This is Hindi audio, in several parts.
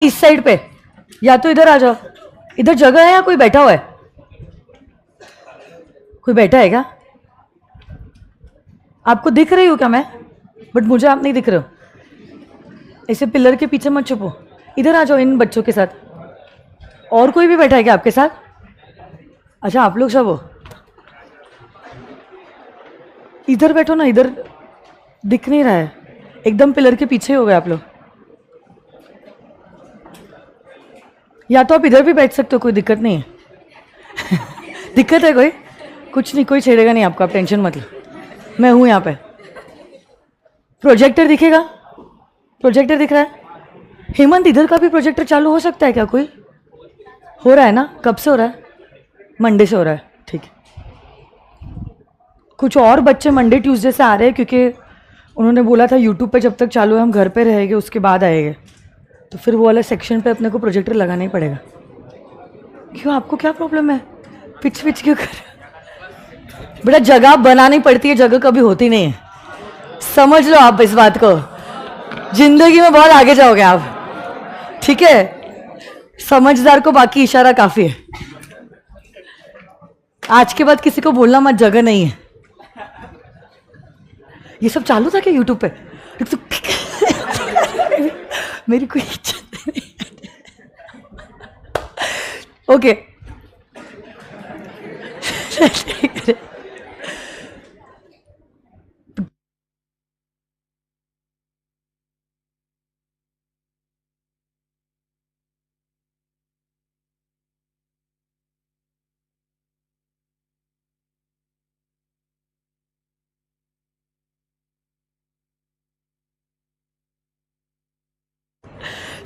इस साइड पे, या तो इधर आ जाओ। इधर जगह है या कोई बैठा हुआ है? कोई बैठा है क्या? आपको दिख रही हूँ क्या मैं? बट मुझे आप नहीं दिख रहे हो। ऐसे पिलर के पीछे मत छुपो, इधर आ जाओ इन बच्चों के साथ। और कोई भी बैठा है क्या आपके साथ? अच्छा, आप लोग सब हो। इधर बैठो ना, इधर दिख नहीं रहा है, एकदम पिलर के पीछे हो गए आप लोग। या तो आप इधर भी बैठ सकते हो, कोई दिक्कत नहीं है। दिक्कत है कोई? कुछ नहीं, कोई छेड़ेगा नहीं आपको, आप टेंशन मत लो, मैं हूं यहाँ पे। प्रोजेक्टर दिखेगा? प्रोजेक्टर दिख रहा है? हेमंत, इधर का भी प्रोजेक्टर चालू हो सकता है क्या? कोई हो रहा है ना? कब से हो रहा है? मंडे से हो रहा है, ठीक है। कुछ और बच्चे मंडे ट्यूसडे से आ रहे हैं, क्योंकि उन्होंने बोला था यूट्यूब पे जब तक चालू है हम घर पे रहेंगे, उसके बाद आएंगे, तो फिर वो वाला सेक्शन पे अपने को प्रोजेक्टर लगाना ही पड़ेगा। क्यों, आपको क्या प्रॉब्लम है? पिच पिच क्यों कर? बेटा, जगह बनानी पड़ती है, जगह कभी होती नहीं है, समझ लो आप इस बात को। जिंदगी में बहुत आगे जाओगे आप, ठीक है? समझदार को बाकी इशारा काफी है। आज के बाद किसी को बोलना मत जगह नहीं है। ये सब चालू था क्या यूट्यूब पे? मेरी कोई इज्जत नहीं। Okay,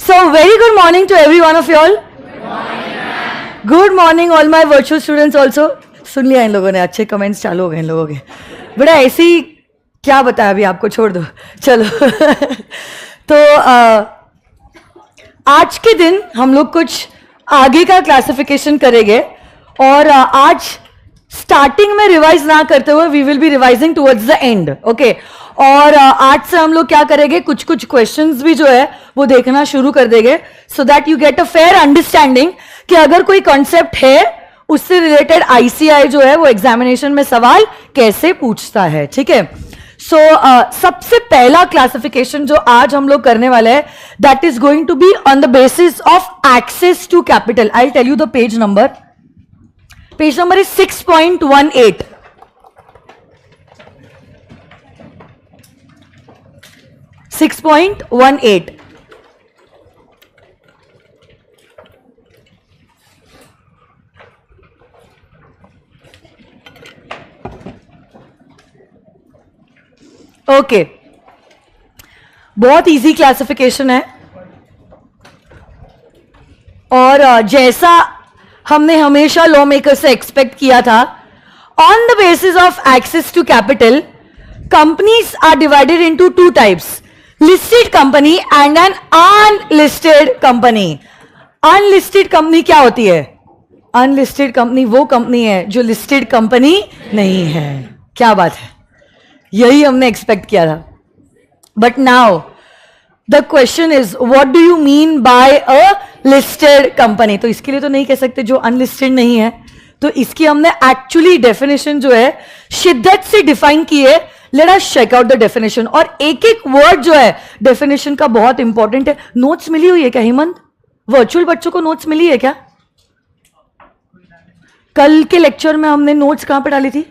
so very good morning to every one of you all. Good morning all my virtual students also. सुन लिया इन लोगों ने, अच्छे कमेंट्स चालू हो गए इन लोगों के। बेटा ऐसे ही क्या बताया अभी आपको, छोड़ दो, चलो। तो आज के दिन हम लोग कुछ आगे का क्लासिफिकेशन करेंगे, और आज स्टार्टिंग में रिवाइज ना करते हुए we will be revising towards the end, okay. और आज से हम लोग क्या करेंगे, कुछ कुछ क्वेश्चंस भी जो है वो देखना शुरू कर देंगे, so that you get a fair understanding कि अगर कोई कॉन्सेप्ट है उससे रिलेटेड आईसीआई जो है वो एग्जामिनेशन में सवाल कैसे पूछता है, ठीक है। सो सबसे पहला क्लासिफिकेशन जो आज हम लोग करने वाले हैं, that is going to be on the basis of access to capital. I tell you the page number. Page number is 6.18। Okay, बहुत इजी क्लासिफिकेशन है, और जैसा हमने हमेशा लॉ मेकर से एक्सपेक्ट किया था, on the basis of access to capital companies are divided into two types, listed company and an unlisted company. Unlisted company क्या होती है? अनलिस्टेड कंपनी वो कंपनी है जो लिस्टेड कंपनी नहीं है। क्या बात है, यही हमने एक्सपेक्ट किया था। But now the question is, what do you mean by a listed company? तो इसके लिए तो नहीं कह सकते जो अनलिस्टेड नहीं है, तो इसकी हमने एक्चुअली डेफिनेशन जो है शिद्दत से डिफाइन की है। Let us check out the definition, और एक एक वर्ड जो है डेफिनेशन का बहुत इंपॉर्टेंट है। नोट्स मिली हुई है क्या हेमंत? वर्चुअल बच्चों को नोट्स मिली है क्या? कल के लेक्चर में हमने नोट्स कहां पे डाली थी?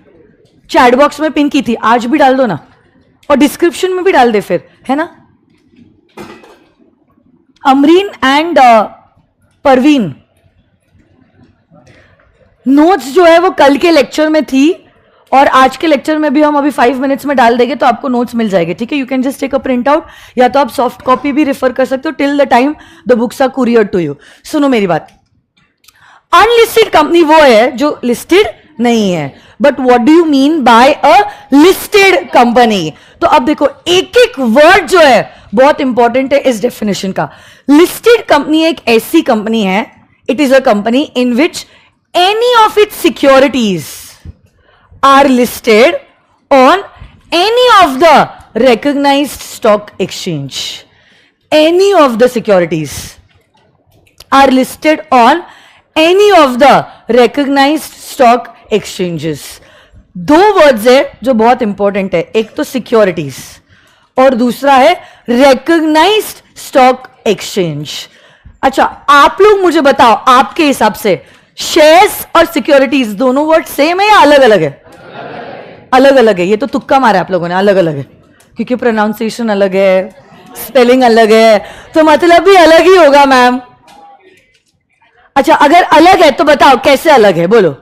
चैट बॉक्स में पिन की थी, आज भी डाल दो ना, और डिस्क्रिप्शन में भी डाल दे फिर, है ना। अमरीन एंड परवीन, नोट्स जो है वो कल के लेक्चर में थी, और आज के लेक्चर में भी हम अभी 5 मिनट्स में डाल देंगे, तो आपको नोट्स मिल जाएंगे, ठीक है। You can just take a print out, या तो आप सॉफ्ट कॉपी भी रेफर कर सकते हो till the time the books are courier to you. सुनो मेरी बात, अनलिस्टेड कंपनी वो है जो लिस्टेड नहीं है, but what do you mean by a listed company? तो अब देखो, एक एक वर्ड जो है बहुत इंपॉर्टेंट है इस डेफिनेशन का। लिस्टेड कंपनी एक ऐसी कंपनी है, it is a company in which any of its securities are listed on any of the recognized stock exchange, any of the securities, are listed on any of the recognized stock exchanges. दो वर्ड्स है जो बहुत इंपॉर्टेंट है, एक तो सिक्योरिटीज और दूसरा है रिकग्नाइज्ड स्टॉक एक्सचेंज. अच्छा, आप लोग मुझे बताओ, आपके हिसाब से शेयर्स और सिक्योरिटीज दोनों वर्ड सेम है या अलग अलग है? अलग अलग है. ये तो तुक्का मारा आप लोगों ने, अलग अलग है, क्योंकि प्रोनाउंसिएशन अलग है, स्पेलिंग अलग है, तो मतलब भी अलग ही होगा मैम. अच्छा, अगर अलग है तो बताओ कैसे अलग है, बोलो.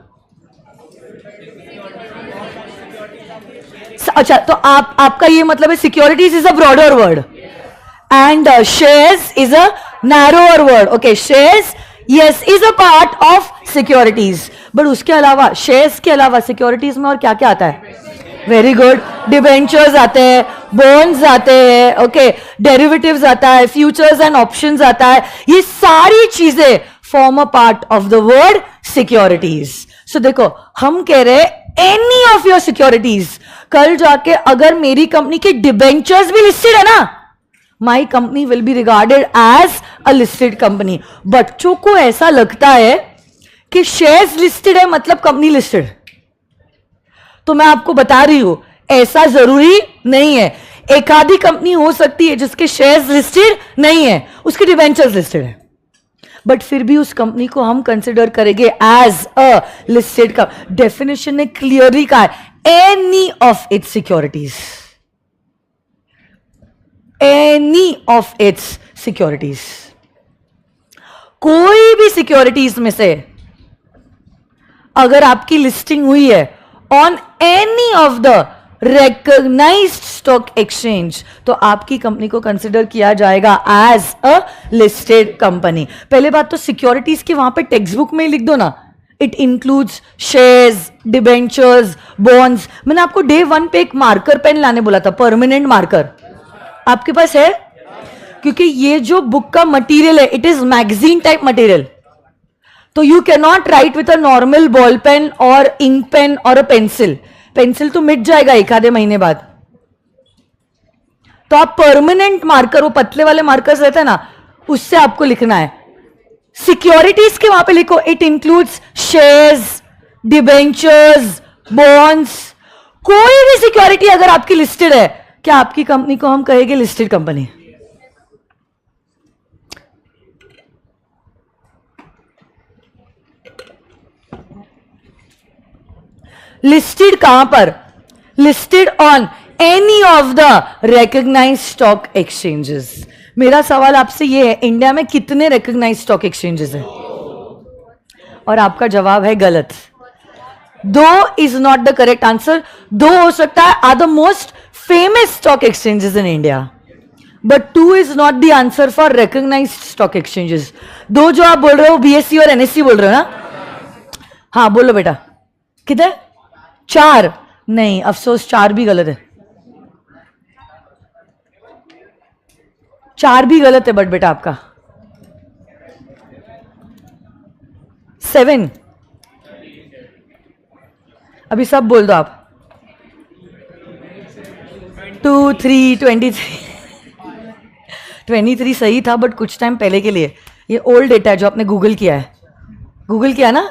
अच्छा, तो आपका ये मतलब है securities is a broader word and shares is a narrower word. Okay, shares yes is a part of securities, but उसके अलावा, शेयर्स के अलावा सिक्योरिटीज में और क्या क्या आता है? Very good. डिबेंचर्स आते हैं, बॉन्ड्स आते हैं, ओके, डेरिवेटिव्स आता है, फ्यूचर्स एंड ऑप्शंस आता है. ये सारी चीजें form a part of the word securities. So देखो, हम कह रहे हैं एनी ऑफ योर सिक्योरिटीज. कल जाके अगर मेरी कंपनी के डिबेंचर्स भी लिस्टेड है ना, my company will be regarded as a listed company. बच्चों को ऐसा लगता है कि शेयर्स लिस्टेड है मतलब कंपनी लिस्टेड. तो मैं आपको बता रही हूं, ऐसा जरूरी नहीं है. एक आधी कंपनी हो सकती है जिसके शेयर्स लिस्टेड नहीं है, उसके डिबेंचर्स लिस्टेड है, बट फिर भी उस कंपनी को हम कंसिडर करेंगे एज अ लिस्टेड का. डेफिनेशन ने क्लियरली कहा है any of its securities, any of its securities. कोई भी सिक्योरिटीज में से अगर आपकी लिस्टिंग हुई है on any of the recognized stock exchange, तो आपकी कंपनी को कंसिडर किया जाएगा एज अ लिस्टेड कंपनी. पहले बात तो सिक्योरिटीज की वहां पे टेक्स्ट बुक में ही लिख दो ना, it includes shares, debentures, bonds. मैंने आपको डे 1 पे एक मार्कर पेन लाने बोला था, परमानेंट मार्कर. आपके पास है? क्योंकि ये जो बुक का मटेरियल है, it is magazine type material, तो you can not write with a normal ball pen और इंक पेन और अ पेंसिल. पेंसिल तो मिट जाएगा एक आधे महीने बाद. तो आप परमानेंट मार्कर, वो पतले वाले मार्कर्स रहते हैं ना, उससे आपको लिखना है. सिक्योरिटीज के वहां पे लिखो it includes shares, debentures, bonds. कोई भी सिक्योरिटी अगर आपकी लिस्टेड है, क्या आपकी कंपनी को हम कहेंगे लिस्टेड कंपनी? लिस्टेड कहां पर? Listed on any of the recognised stock exchanges. मेरा सवाल आपसे यह है, इंडिया में कितने रिकग्नाइज्ड स्टॉक एक्सचेंजेस हैं? और आपका जवाब है गलत. दो is not the correct answer. दो हो सकता है are the most famous stock exchanges in India, but 2 is not the answer for recognised stock exchanges. दो जो आप बोल रहे हो बीएससी और एनएससी बोल रहे हो ना? हाँ बोलो बेटा. किधर? 4 नहीं, अफसोस 4 भी गलत है. 4 भी गलत है, बट बेटा आपका 7. अभी सब बोल दो आप. 2, 3, 23. 23 सही था, बट कुछ टाइम पहले के लिए. ये ओल्ड डेटा है जो आपने गूगल किया है. गूगल किया ना?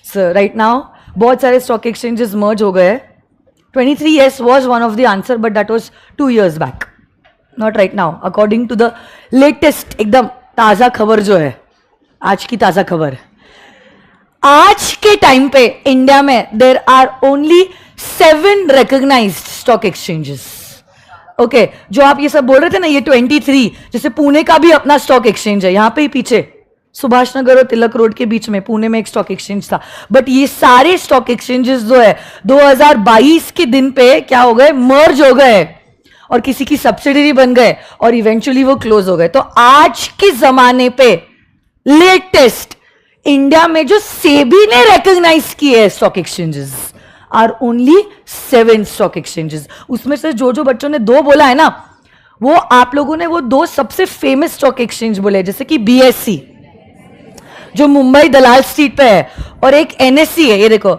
सो राइट नाउ बहुत सारे स्टॉक एक्सचेंजेस मर्ज हो गए. 23 yes was one of the answer, but that was 2 years back, not right now. According to the latest एकदम ताजा खबर जो है, आज की ताजा खबर, आज के टाइम पे इंडिया में there are only 7 recognized stock exchanges. Okay, जो आप ये सब बोल रहे थे ना, ये 23, जैसे पुणे का भी अपना स्टॉक एक्सचेंज है, यहां पे ही पीछे सुभाष नगर और तिलक रोड के बीच में पुणे में एक स्टॉक एक्सचेंज था. बट ये सारे स्टॉक एक्सचेंजेस जो है 2022 के दिन पे क्या हो गए? मर्ज हो गए और किसी की सब्सिडरी बन गए और इवेंचुअली वो क्लोज हो गए. तो आज के जमाने पे लेटेस्ट इंडिया में जो सेबी ने रिकॉग्नाइज किए हैं stock exchanges are only 7 stock exchanges. उसमें से जो जो बच्चों ने 2 बोला है ना, वो आप लोगों ने वो 2 सबसे फेमस स्टॉक एक्सचेंज बोले, जैसे कि बीएससी जो मुंबई दलाल स्ट्रीट पे है, और एक एनएससी है, ये देखो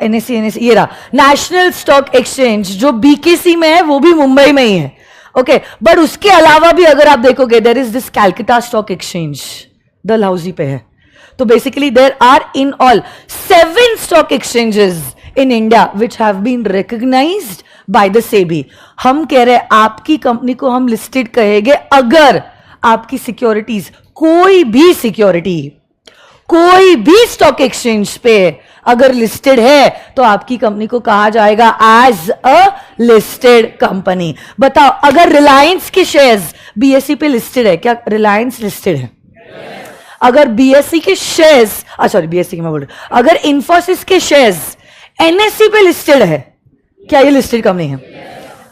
एनएससी ये रहा, नेशनल स्टॉक एक्सचेंज जो बीकेसी में है, वो भी मुंबई में ही है. ओके, बट उसके अलावा भी अगर आप देखोगे there is this Calcutta stock exchange, Dalhousie पे है. तो basically there are in all 7 stock exchanges in India which have been recognised by the SEBI. हम कह रहे हैं आपकी कंपनी को हम लिस्टेड कहेंगे अगर आपकी सिक्योरिटीज, कोई भी सिक्योरिटी कोई भी स्टॉक एक्सचेंज पे अगर लिस्टेड है तो आपकी कंपनी को कहा जाएगा एज अ लिस्टेड कंपनी. बताओ, अगर रिलायंस के शेयर्स बीएसई पे लिस्टेड है, क्या रिलायंस लिस्टेड है? अगर बीएसई के शेयर्स, सॉरी बीएसई की मैं बोल रही, अगर इंफोसिस के शेयर्स एनएसई पे लिस्टेड है, क्या ये लिस्टेड कंपनी है?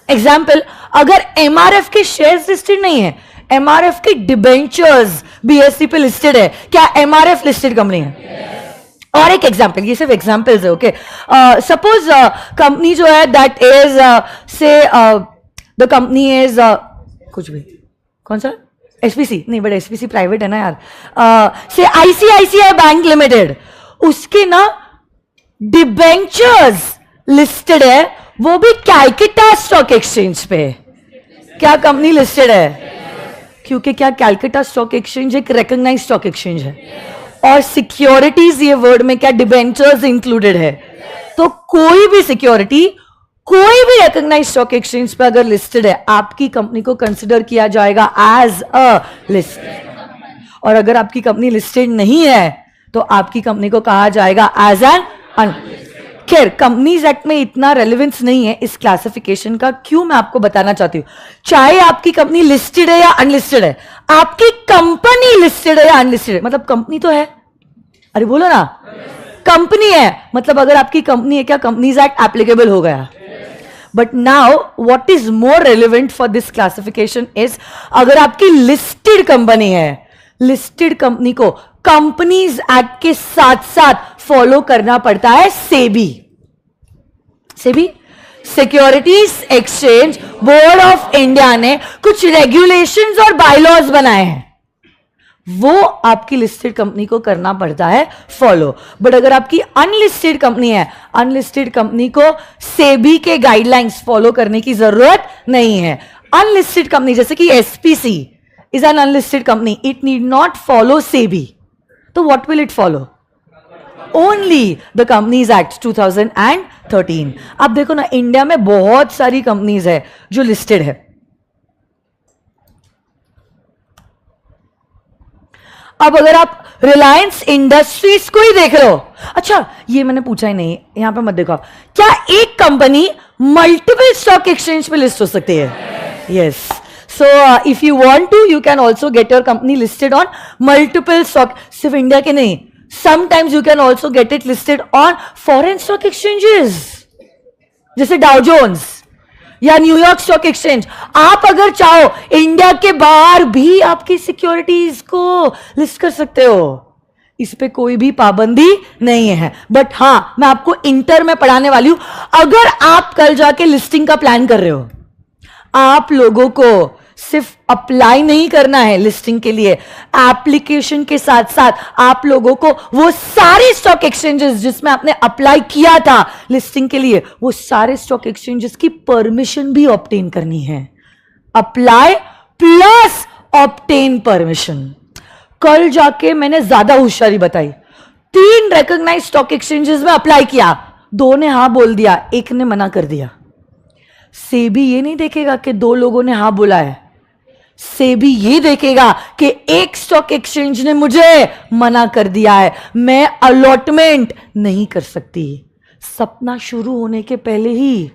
एग्जाम्पल, अगर एमआरएफ के शेयर्स लिस्टेड नहीं है, एमआरएफ के डिबेंचर्स बीएसई पे लिस्टेड है, क्या एमआरएफ लिस्टेड कंपनी है? और एक एग्जाम्पल, ये सिर्फ एग्जाम्पल्स है. ओके, सपोज कंपनी जो है दैट इज से द कंपनी इज कुछ भी, कौन सा? एसपीसी नहीं, बट एसपीसी प्राइवेट है ना यार. से आईसीआईसीआई बैंक लिमिटेड, उसके ना डिबेंचर्स लिस्टेड है, वो भी कैलकाटा स्टॉक एक्सचेंज पे. क्या कंपनी लिस्टेड है? क्योंकि क्या कैलकाटा स्टॉक एक्सचेंज एक रिकॉग्नाइज्ड स्टॉक एक्सचेंज है, और सिक्योरिटीज ये वर्ड में क्या डिबेंचर्स इंक्लूडेड है. तो कोई भी सिक्योरिटी कोई भी रिकॉग्नाइज्ड स्टॉक एक्सचेंज पे अगर लिस्टेड है, आपकी कंपनी को कंसिडर किया जाएगा एज अ लिस्टेड. और अगर आपकी कंपनी लिस्टेड नहीं है तो आपकी कंपनी को कहा जाएगा एज एन अनलिस्टेड. खैर, कंपनीज एक्ट में इतना रेलेवेंस नहीं है इस क्लासिफिकेशन का. क्यों, मैं आपको बताना चाहती हूं. चाहे आपकी कंपनी लिस्टेड है या अनलिस्टेड है, आपकी कंपनी लिस्टेड है या अनलिस्टेड है, मतलब कंपनी तो है. अरे बोलो ना, कंपनी है, मतलब अगर आपकी कंपनी है, क्या कंपनीज एक्ट एप्लीकेबल हो गया? But now what is more relevant for this classification is, अगर आपकी लिस्टेड कंपनी है, लिस्टेड कंपनी को कंपनीज एक्ट के साथ साथ फॉलो करना पड़ता है SEBI. SEBI securities exchange board of India ने कुछ रेगुलेशंस और बायलॉज बनाए हैं, वो आपकी लिस्टेड कंपनी को करना पड़ता है फॉलो. बट अगर आपकी अनलिस्टेड कंपनी है, अनलिस्टेड कंपनी को सेबी के गाइडलाइंस फॉलो करने की जरूरत नहीं है. अनलिस्टेड कंपनी जैसे कि SPC is an unlisted company, it need not follow SEBI. तो what will it follow? Only the companies act 2013. आप देखो ना, इंडिया में बहुत सारी कंपनीज है जो लिस्टेड है. अब अगर आप रिलायंस इंडस्ट्रीज को ही देख लो, अच्छा ये मैंने पूछा ही नहीं, यहां पे मत देखो आप, क्या एक कंपनी मल्टीपल स्टॉक एक्सचेंज पे लिस्ट हो सकती है? Yes. So if you want to, you can also get your company listed on multiple stock. सिर्फ इंडिया के नहीं, sometimes you can also get it listed on foreign stock exchanges, जैसे डाउ जोन्स या न्यूयॉर्क स्टॉक एक्सचेंज. आप अगर चाहो इंडिया के बाहर भी आपकी सिक्योरिटीज को लिस्ट कर सकते हो, इस पे कोई भी पाबंदी नहीं है. बट हां, मैं आपको इंटर में पढ़ाने वाली हूं. अगर आप कल जाके लिस्टिंग का प्लान कर रहे हो, आप लोगों को सिर्फ अप्लाई नहीं करना है लिस्टिंग के लिए, एप्लीकेशन के साथ साथ आप लोगों को वो सारे स्टॉक एक्सचेंजेस जिसमें आपने अप्लाई किया था लिस्टिंग के लिए, वो सारे स्टॉक एक्सचेंजेस की परमिशन भी ऑब्टेन करनी है. Apply plus obtain permission. कल जाके मैंने ज्यादा होशियारी बताई. 3 रिकॉग्नाइज्ड स्टॉक एक्सचेंजेस में अप्लाई किया, 2 ने हां बोल दिया, 1 ने मना कर दिया. सेबी ये नहीं देखेगा कि 2 लोगों ने हां बोला है, सेबी ये देखेगा कि एक स्टॉक एक्सचेंज ने मुझे मना कर दिया है, मैं अलॉटमेंट नहीं कर सकती. सपना शुरू होने के पहले ही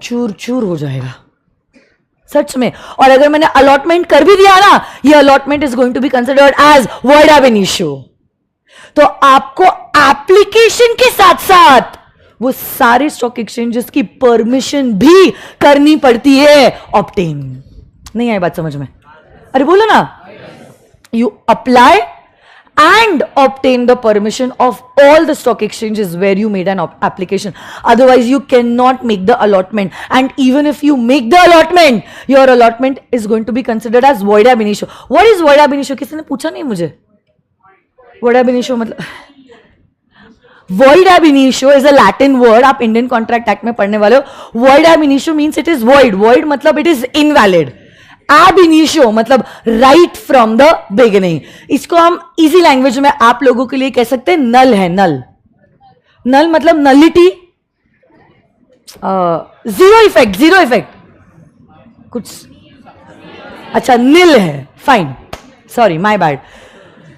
चूर चूर हो जाएगा, सच में. और अगर मैंने अलॉटमेंट कर भी दिया ना, ये allotment is going to be considered as void ab initio. तो आपको एप्लीकेशन के साथ साथ वो सारे स्टॉक एक्सचेंजेस की परमिशन भी करनी पड़ती है ऑब्टेन. नहीं आई बात समझ में? अरे बोलो ना, you apply and obtain the permission of all the stock exchanges where you made an application. Otherwise you cannot make the allotment, and even if you make the allotment, your allotment is going to be considered as void ab initio. What is void ab initio? किसी ने पूछा नहीं मुझे. void ab initio मतलब void ab initio is a Latin word. आप इंडियन कॉन्ट्रैक्ट एक्ट में पढ़ने वाले हो. Void ab initio means it is void. Void मतलब it is invalid. ab initio मतलब right from the beginning. इसको हम इजी लैंग्वेज में आप लोगों के लिए कह सकते हैं नल है. नल, नल मतलब nullity, zero effect. Zero effect कुछ अच्छा नील है. Fine, sorry my bad.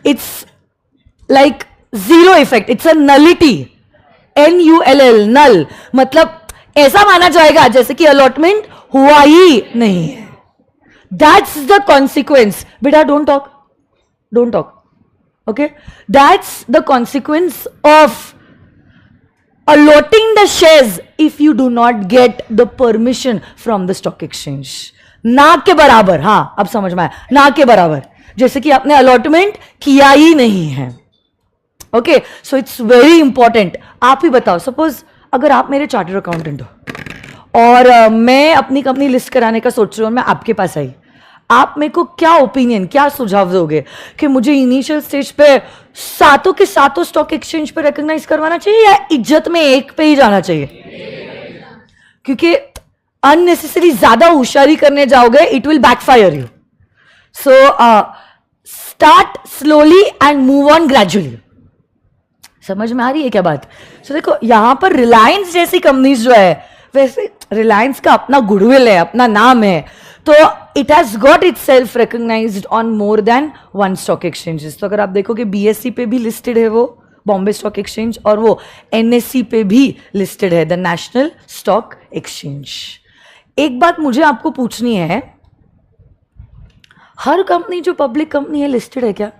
It's like zero effect. It's a nullity. NULL नल मतलब ऐसा माना जाएगा जैसे कि अलॉटमेंट हुआ ही नहीं है. That's the consequence. बेटा don't talk, don't talk. Okay, that's the consequence of allotting the shares if you do not get the permission from the stock exchange. ना के बराबर. हां, अब समझ में आया. ना के बराबर, जैसे कि आपने अलॉटमेंट किया ही नहीं है. Okay, so it's very important. आप ही बताओ, सपोज अगर आप मेरे चार्टर्ड अकाउंटेंट हो और मैं अपनी कंपनी लिस्ट कराने का सोच रहा हूं, मैं आपके पास आई, आप मेरे को क्या ओपिनियन, क्या सुझाव दोगे कि मुझे इनिशियल स्टेज पे सातों के सातों स्टॉक एक्सचेंज पे रिकॉग्नाइज करवाना चाहिए या इज्जत में एक पे ही जाना चाहिए? क्योंकि अननेसेसरी ज्यादा होशियारी करने जाओगे, it will backfire you. So start slowly and move on gradually. समझ में आ रही है क्या बात? सो देखो, यहां पर रिलायंस जैसी कंपनीज जो है, वैसे रिलायंस का अपना गुडविल है, अपना नाम है, तो it has got itself recognised on more than one stock exchanges. तो अगर आप देखोगे BSE पे भी लिस्टेड है वो, बॉम्बे स्टॉक एक्सचेंज, और वो NSE पे भी लिस्टेड है, द नेशनल स्टॉक एक्सचेंज. एक बात मुझे आपको पूछनी है, हर कंपनी जो पब्लिक कंपनी है लिस्टेड है क्या?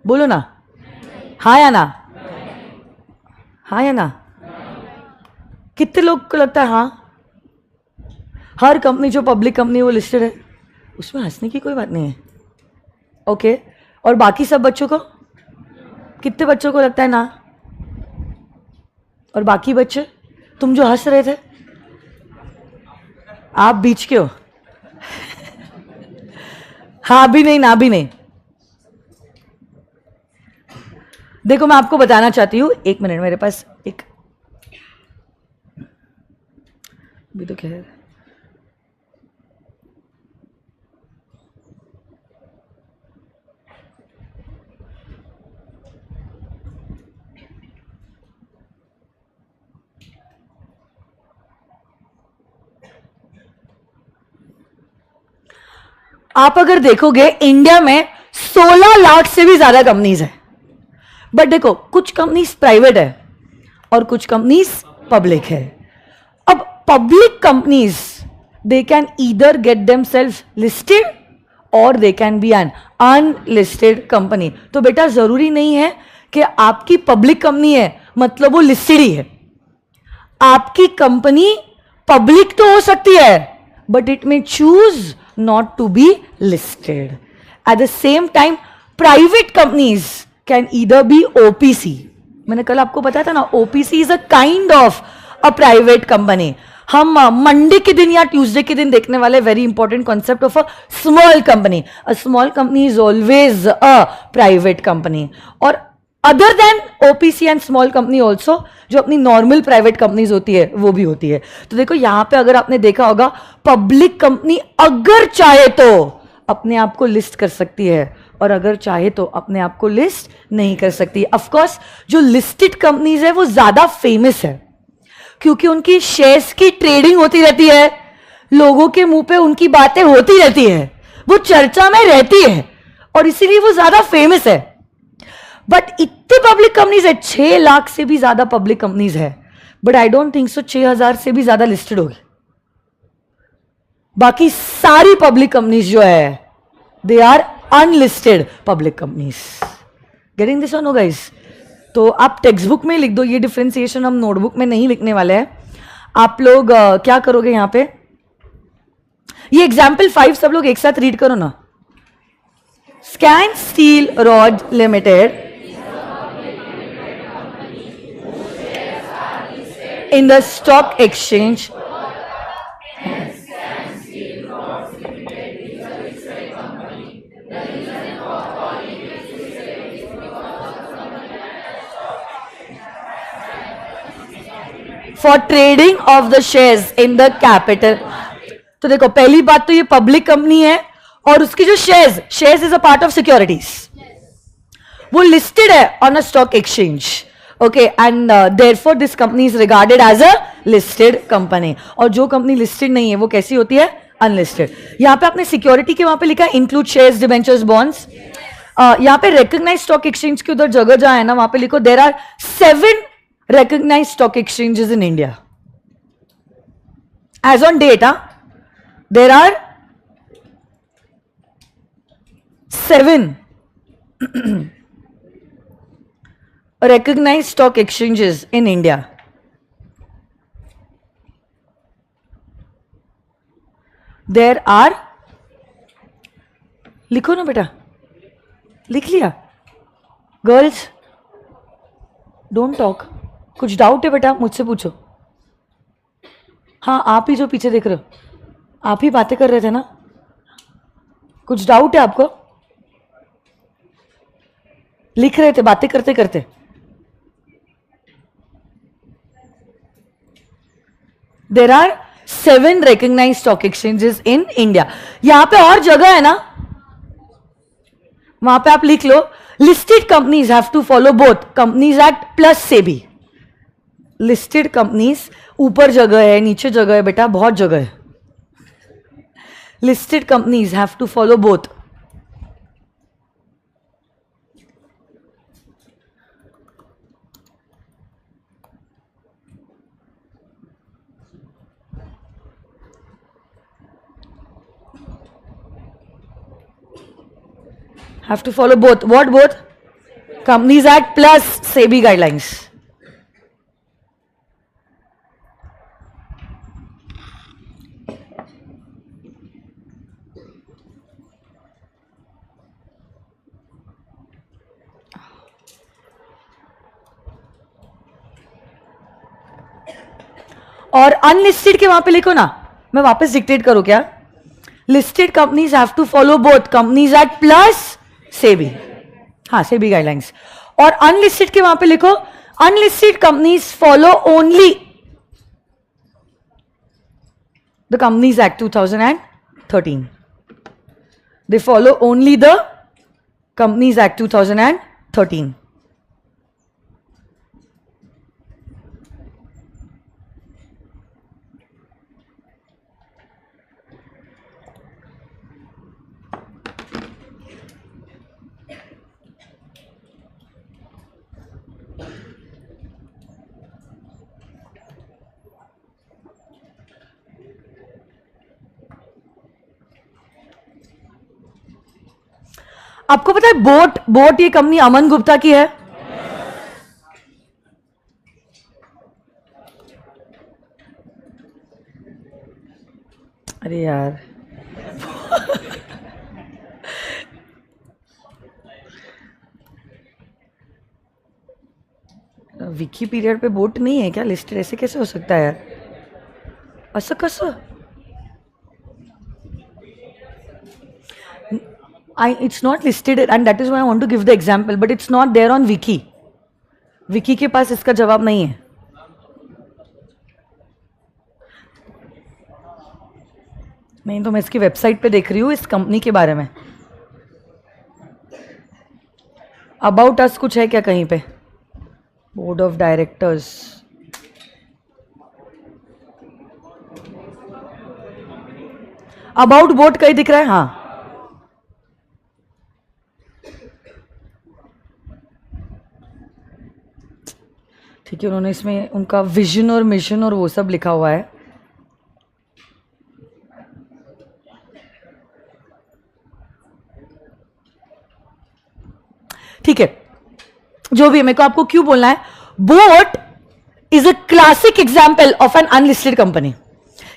बोलो ना, हाँ या ना? हाँ या ना? कितने लोग को लगता है हाँ? हर कंपनी जो पब्लिक कंपनी वो लिस्टेड है, उसमें हंसने की कोई बात नहीं है. ओके, और बाकी सब बच्चों को, कितने बच्चों को लगता है ना? और बाकी बच्चे, तुम जो हंस रहे थे, आप बीच के हो. हाँ भी नहीं, ना भी नहीं. देखो, मैं आपको बताना चाहती हूं, एक मिनट, मेरे पास एक भी तो क्या है. आप अगर देखोगे इंडिया में 16 लाख से भी ज्यादा कंपनीज है. बट देखो, कुछ कंपनीज प्राइवेट है और कुछ कंपनीज पब्लिक है. अब public companies, they can either get themselves listed और they can be an unlisted company. तो बेटा जरूरी नहीं है कि आपकी पब्लिक कंपनी है मतलब वो लिस्टेड ही है. आपकी कंपनी पब्लिक तो हो सकती है, but it may choose not to be listed. At the same time, private companies can either be OPC. मैंने कल आपको बताया था ना, OPC is a kind of a private company. हम मंडे के दिन या ट्यूसडे के दिन देखने वाले very important concept of a small company. A small company is always a private company. और other than OPC and small company also, जो अपनी नॉर्मल प्राइवेट कंपनीज होती है वो भी होती है. तो देखो, यहां पे अगर आपने देखा होगा, पब्लिक कंपनी अगर चाहे तो अपने आप को लिस्ट कर सकती है और अगर चाहे तो अपने आप को लिस्ट नहीं कर सकती. ऑफ कोर्स जो लिस्टेड कंपनीज है वो ज्यादा फेमस है क्योंकि उनकी शेयर्स की ट्रेडिंग होती रहती है, लोगों के मुंह पे उनकी बातें होती रहती है, वो चर्चा में रहती है और इसीलिए वो ज्यादा फेमस है. बट इतनी पब्लिक कंपनीज है, 6 लाख से भी ज्यादा पब्लिक कंपनीज है, but I don't think so 6000 से भी ज्यादा लिस्टेड होगी. बाकी सारी पब्लिक कंपनीज जो है, they are unlisted public companies. Getting this no guys? तो आप टेक्स्ट बुक में लिख दो, ये डिफरेंशिएशन हम नोटबुक में नहीं लिखने वाले हैं. आप लोग क्या करोगे यहां पे, ये एग्जाम्पल 5 सब लोग एक साथ रीड करो ना. Scan steel rod limited in the stock exchange for trading of the shares in the capital. तो देखो पहली बात तो ये पब्लिक कंपनी है और उसकी जो shares is a part of securities, वो लिस्टेड है on a stock exchange, okay, and therefore this company is regarded as a listed company. और जो कंपनी लिस्टेड नहीं है वो कैसी होती है? अनलिस्टेड। यहां पे आपने सिक्योरिटी के वहां पे लिखा है इंक्लूड शेयर्स, डिबेंचर्स, बॉन्ड्स। यहां पे रिकॉग्नाइज्ड स्टॉक एक्सचेंज के उधर जगह जहां है ना, वहां पे लिखो there are 7 recognized stock exchanges in India. As on date, there are 7 recognized stock exchanges in India. There are, लिखो ना बेटा, लिख लिया? Girls, don't talk. कुछ डाउट है बेटा? मुझसे पूछो। हाँ, आप ही जो पीछे देख रहे हो, आप ही बातें कर रहे थे ना? कुछ डाउट है आपको? लिख रहे थे बातें करते करते। There are 7 recognized stock exchanges in India. यहां पे और जगह है ना, वहां पे आप लिख लो listed companies have to follow both Companies Act plus SEBI. Listed companies, ऊपर जगह है नीचे जगह है बेटा, बहुत जगह है। Listed companies have to follow both. Have to follow both. What both? Companies act plus SEBI guidelines. और अनलिस्टेड के वहां पे लिखो ना, मैं वापस डिक्टेट करूं क्या? Listed companies have to follow both companies act plus SEBI, हाँ सेबी गाइडलाइंस। और अनलिस्टेड के वहां पे लिखो unlisted companies follow only the companies act 2013। They follow only the companies act 2013। आपको पता है बोट ये कंपनी अमन गुप्ता की है। अरे यार विकी पीरियड पे बोट नहीं है क्या लिस्टेड? ऐसे कैसे हो सकता है यार? असं कसं? It's not listed and that is why I want to give the example, but it's not there on Wiki. Wiki के पास इसका जवाब नहीं है। नहीं तो मैं इसकी वेबसाइट पे देख रही हूँ इस कंपनी के बारे में। अबाउट अस कुछ है क्या कहीं पे? Board of directors, about boat कहीं दिख रहा है? हाँ, ठीक है, उन्होंने इसमें उनका विजन और मिशन और वो सब लिखा हुआ है। ठीक है, जो भी है, मेरे को आपको क्यों बोलना है, Boat is a classic example of an unlisted company.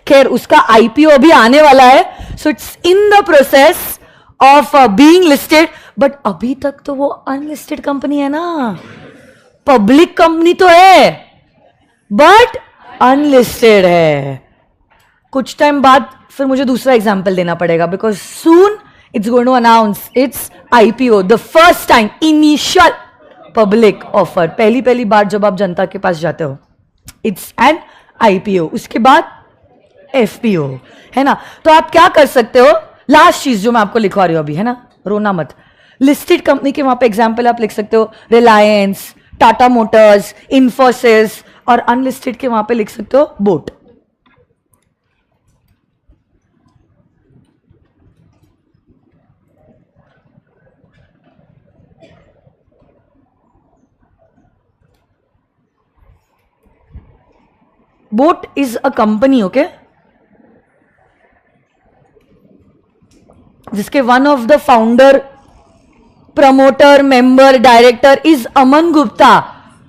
खैर उसका आईपीओ अभी आने वाला है, so it's in the process of being listed, but अभी तक तो वो अनलिस्टेड कंपनी है ना। पब्लिक कंपनी तो है बट अनलिस्टेड है। कुछ टाइम बाद फिर मुझे दूसरा एग्जांपल देना पड़ेगा, because soon it's going to announce its IPO, the first time initial public offer, पहली बार जब आप जनता के पास जाते हो। It's an IPO. उसके बाद एफपीओ, है ना. तो आप क्या कर सकते हो, लास्ट चीज जो मैं आपको लिखवा रही हूं अभी, है ना, रोना मत. लिस्टेड कंपनी के वहां पे एग्जाम्पल आप लिख सकते हो, रिलायंस, टाटा मोटर्स, इंफोसिस, और अनलिस्टेड के वहां पे लिख सकते हो boAt. BoAt is a company, okay, जिसके one of the founder, promoter, member, director is Aman Gupta,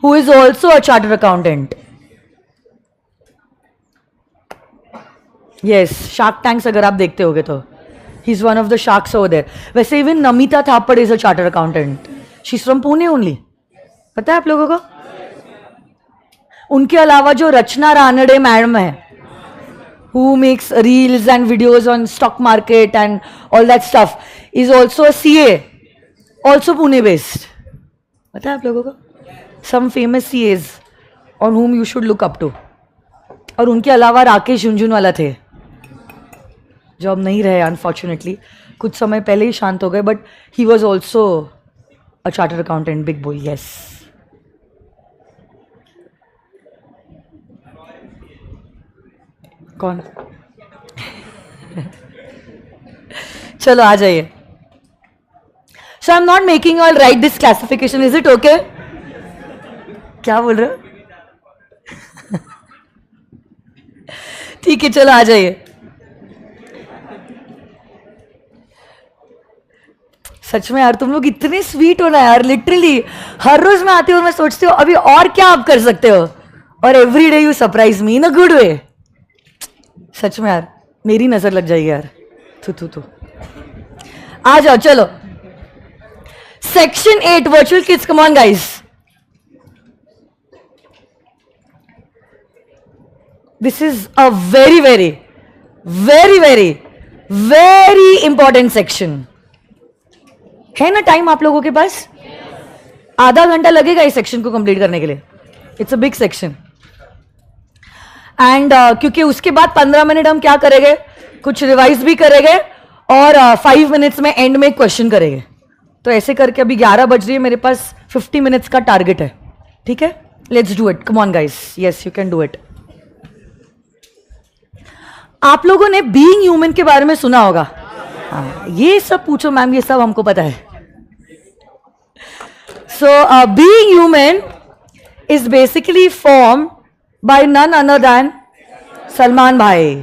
who is also a chartered accountant. Yes, shark tanks अगर आप देखते होगे तो he is one of the sharks over there. वैसे even Namita Thapar is a chartered accountant. She is from Pune only. पता है आप लोगों को? उनके अलावा जो रचना रानडे मैडम है, who makes reels and videos on stock market and all that stuff, is also a CA, also Pune based. पता है आप लोगों को? Some famous CAs on whom you should look up to. और उनके अलावा राकेश झुंझुनवाला थे, जो अब नहीं रहे अनफॉर्चुनेटली. कुछ समय पहले ही शांत हो गए, but he was also a chartered accountant, big boy. Yes. कौन? चलो आ जाइए. So I am not making all right this classification, is it okay? क्या बोल रहे हो? ठीक है, चलो आ जाइए. सच में यार, तुम लोग इतने स्वीट हो ना यार. लिटरली हर रोज मैं आती हूँ और मैं सोचती हूँ अभी और क्या आप कर सकते हो, और every day you surprise me in a good way. सच में यार, मेरी नजर लग जाएगी यार. तू आ जाओ. चलो, section 8 virtual kids. Come on guys, this is a very very very very very important section. है ना टाइम आप लोगों के पास? आधा घंटा लगेगा इस सेक्शन को कंप्लीट करने के लिए. It's a big section. And क्योंकि उसके बाद 15 मिनट हम क्या करेंगे, कुछ रिवाइज भी करेंगे, और 5 मिनट्स में एंड में क्वेश्चन करेंगे. तो ऐसे करके अभी 11 बज रही है, मेरे पास 50 मिनट्स का टारगेट है. ठीक है, let's do it. Come on guys, yes you can do it. आप लोगों ने बीइंग ह्यूमन के बारे में सुना होगा. हाँ, ये सब पूछो मैम, ये सब हमको पता है. So being human is basically form by none other than Salman भाई.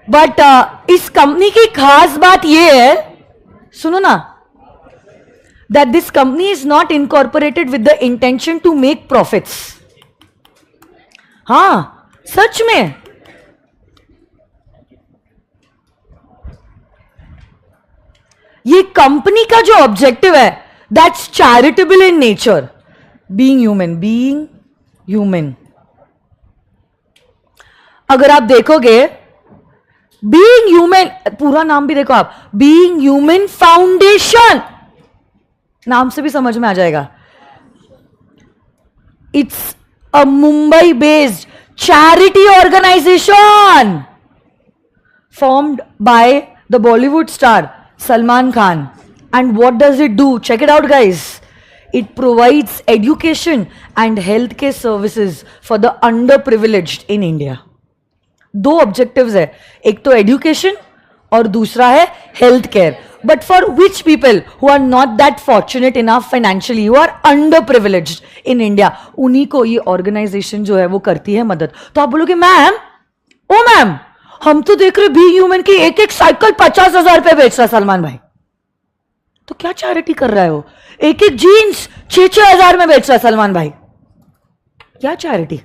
बट इस कंपनी की खास बात यह है, सुनो ना, that this company is not incorporated with the intention to make profits. हाँ, सच में. ये कंपनी का जो ऑब्जेक्टिव है, that's charitable in nature. Being human. अगर आप देखोगे बीइंग ह्यूमन, पूरा नाम भी देखो आप, बीइंग ह्यूमन फाउंडेशन, नाम से भी समझ में आ जाएगा. It's a Mumbai based charity organisation formed by the Bollywood star Salman Khan. And what does it do? Check it out, guys. It provides education and healthcare services for the underprivileged in India. दो ऑब्जेक्टिव्स है, एक तो एजुकेशन और दूसरा है health care. But for which people who are not that fortunate enough financially, who are underprivileged in India, उन्हीं को ये ऑर्गेनाइजेशन जो है वो करती है मदद. तो आप बोलोगे मैम, ओ मैम, हम तो देख रहे बी ह्यूमन की एक एक साइकिल 50,000 रुपए बेच रहा है सलमान भाई, तो क्या चैरिटी कर रहा है वो? एक एक जीन्स 6-6 हजार में बेच रहा है सलमान भाई, क्या चैरिटी?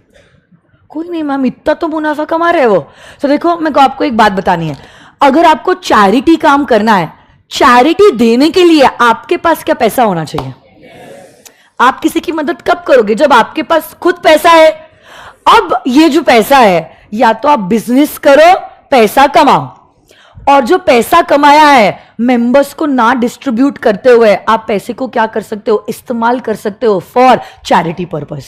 कोई नहीं मैम, इतना तो मुनाफा कमा रहे वो. तो देखो, मैं आपको एक बात बतानी है. अगर आपको चैरिटी काम करना है, चैरिटी देने के लिए आपके पास क्या पैसा होना चाहिए? आप किसी की मदद कब करोगे? जब आपके पास खुद पैसा है. अब ये जो पैसा है, या तो आप बिजनेस करो, पैसा कमाओ, और जो पैसा कमाया है मेंबर्स को ना डिस्ट्रीब्यूट करते हुए आप पैसे को क्या कर सकते हो? इस्तेमाल कर सकते हो फॉर चैरिटी पर्पस.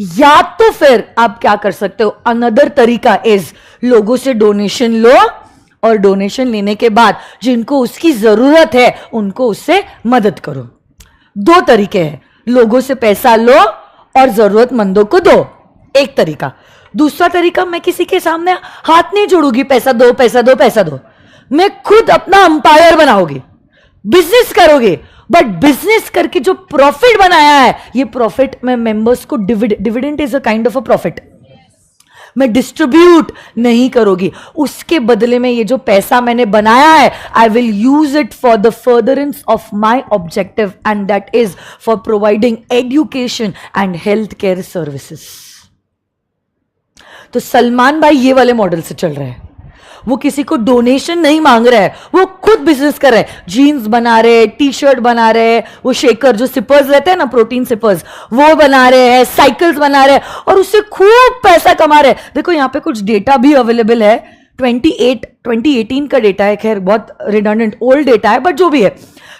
या तो फिर आप क्या कर सकते हो, अनदर तरीका इज लोगों से डोनेशन लो और डोनेशन लेने के बाद जिनको उसकी जरूरत है उनको उससे मदद करो। दो तरीके हैं, लोगों से पैसा लो और जरूरतमंदों को दो, एक तरीका। दूसरा तरीका, मैं किसी के सामने हाथ नहीं जोड़ूंगी, पैसा दो पैसा दो पैसा दो, मैं खुद अपना अंपायर बनाओगी, बिजनेस करोगे, बट बिजनेस करके जो प्रॉफिट बनाया है, ये प्रॉफिट में मेंबर्स को dividend is a kind of a profit, मैं डिस्ट्रीब्यूट नहीं करोगी, उसके बदले में ये जो पैसा मैंने बनाया है, I will use it for the furtherance of my objective and that is for providing education and health care services. तो सलमान भाई ये वाले मॉडल से चल रहे हैं, वो किसी को डोनेशन नहीं मांग रहे हैं, वो खुद बिजनेस कर रहे हैं, जीन्स बना रहे हैं, टी शर्ट बना रहे हैं, वो शेकर जो सिपर्स रहते हैं ना, प्रोटीन सिपर्स, वो बना रहे हैं, साइकिल्स बना रहे हैं और उससे खूब पैसा कमा रहे हैं। देखो यहां पे कुछ डेटा भी अवेलेबल है, 2018 का डेटा है, खैर बहुत रिडंडेंट ओल्ड डेटा है, बट जो भी है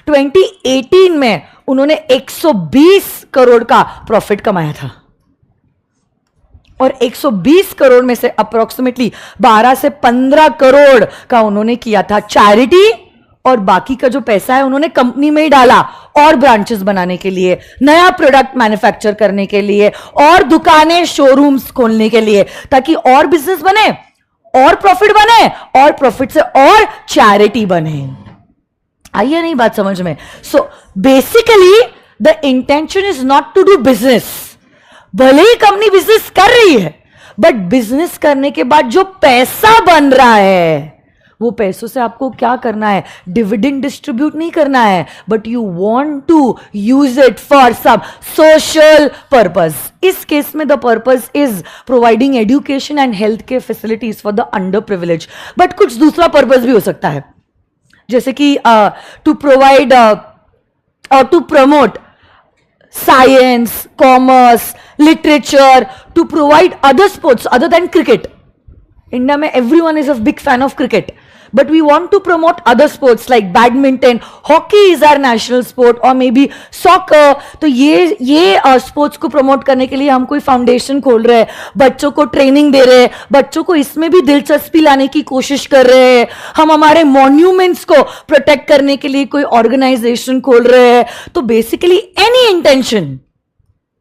2018 में उन्होंने 120 करोड़ का प्रॉफिट कमाया था और 120 करोड़ में से अप्रोक्सीमेटली 12 से 15 करोड़ का उन्होंने किया था चैरिटी और बाकी का जो पैसा है उन्होंने कंपनी में ही डाला और ब्रांचेस बनाने के लिए, नया प्रोडक्ट मैन्युफैक्चर करने के लिए और दुकानें शोरूम्स खोलने के लिए, ताकि और बिजनेस बने और प्रॉफिट बने और प्रॉफिट से और चैरिटी बने। आइए नहीं बात समझ में? So basically the intention is not to do business, भले ही कंपनी बिजनेस कर रही है, बट बिजनेस करने के बाद जो पैसा बन रहा है वो पैसों से आपको क्या करना है, डिविडेंड डिस्ट्रीब्यूट नहीं करना है, but you want to use it for some social purpose. इस केस में the purpose is providing education and health care facilities for the underprivileged, but कुछ दूसरा पर्पस भी हो सकता है, जैसे कि टू प्रोवाइड और to promote science, commerce, literature, to provide other sports other than cricket. India mein everyone is a big fan of cricket, but we want to promote other sports like badminton, hockey is our national sport, or maybe soccer. तो ये स्पोर्ट्स को प्रमोट करने के लिए हम कोई फाउंडेशन खोल रहे हैं, बच्चों को ट्रेनिंग दे रहे हैं, बच्चों को इसमें भी दिलचस्पी लाने की कोशिश कर रहे हैं, हम हमारे मॉन्यूमेंट्स को प्रोटेक्ट करने के लिए कोई ऑर्गेनाइजेशन खोल रहे हैं। तो basically any intention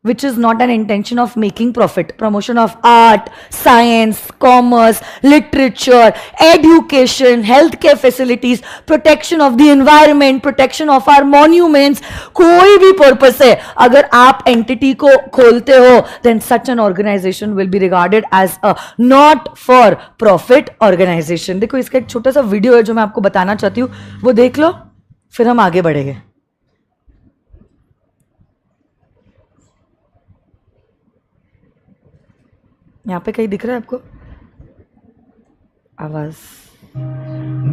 which is not an intention of making profit, promotion of art, science, commerce, literature, education, healthcare facilities, protection of the environment, protection of our monuments, कोई भी purpose है, अगर आप entity को खोलते हो, then such an organization will be regarded as a not for profit organization। देखो इसका एक छोटा सा वीडियो है जो मैं आपको बताना चाहती हूँ, वो देख लो, फिर हम आगे बढ़ेंगे। यहाँ पे कहीं दिख रहा है आपको आवाज?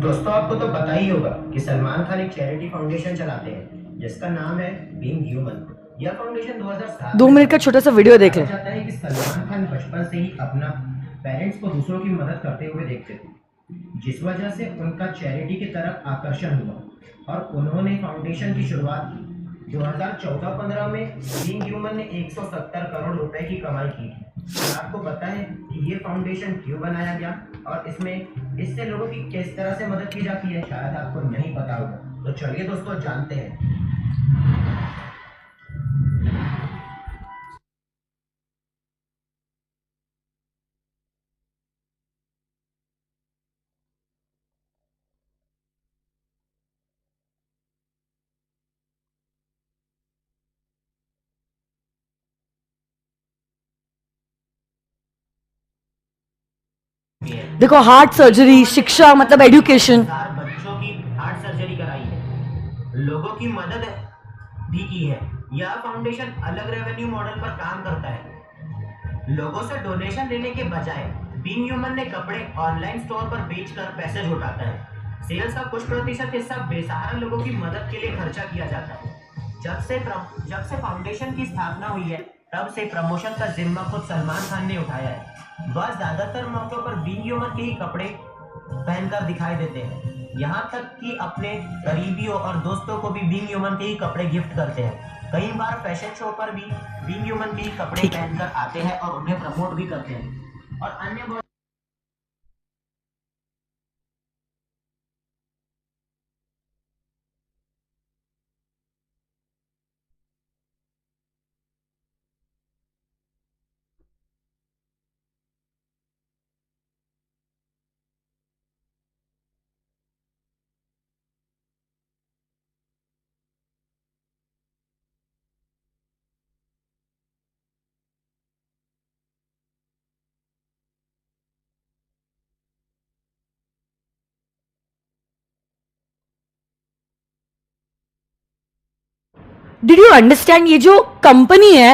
दोस्तों आपको तो पता ही होगा कि सलमान खान एक चैरिटी फाउंडेशन चलाते हैं जिसका नाम है बीइंग ह्यूमन। यह फाउंडेशन 2007 2 मिनट का छोटा सा वीडियो देख ले। चाहता है कि सलमान खान बचपन से ही अपना पेरेंट्स को दूसरों की मदद करते हुए देखते थे, जिस वजह से उनका चैरिटी की तरफ आकर्षण हुआ और उन्होंने फाउंडेशन की शुरुआत की। 2014-15 में बीइंग ह्यूमन ने 170 करोड़ रुपए की कमाई की थी। आपको पता है कि ये फाउंडेशन क्यों बनाया गया और इससे लोगों की किस तरह से मदद की जाती है, शायद आपको नहीं पता होगा। तो चलिए दोस्तों जानते हैं। देखो हार्ट सर्जरी, शिक्षा मतलब एजुकेशन, बच्चों की हार्ट सर्जरी कराई है, लोगों की मदद भी की है। यह फाउंडेशन अलग रेवेन्यू मॉडल पर काम करता है। लोगों से डोनेशन लेने के बजाय बीइंग ह्यूमन ने कपड़े ऑनलाइन स्टोर पर बेचकर पैसे जुटाता है। सेल्स का कुछ प्रतिशत हिस्सा बेसहारा लोगों की मदद के लिए खर्चा किया जाता है। जब से फाउंडेशन की स्थापना हुई है तब से प्रमोशन का जिम्मा खुद सलमान खान ने उठाया है। वह ज्यादातर मौकों पर बीइंग ह्यूमन के ही कपड़े पहनकर दिखाई देते हैं, यहाँ तक कि अपने करीबियों और दोस्तों को भी बीइंग ह्यूमन के ही कपड़े गिफ्ट करते हैं। कई बार फैशन शो पर भी बीइंग ह्यूमन के कपड़े ठीक है। पहनकर आते हैं और उन्हें प्रमोट भी करते हैं और अन्य बहुत डिड यू अंडरस्टैंड? ये जो कंपनी है,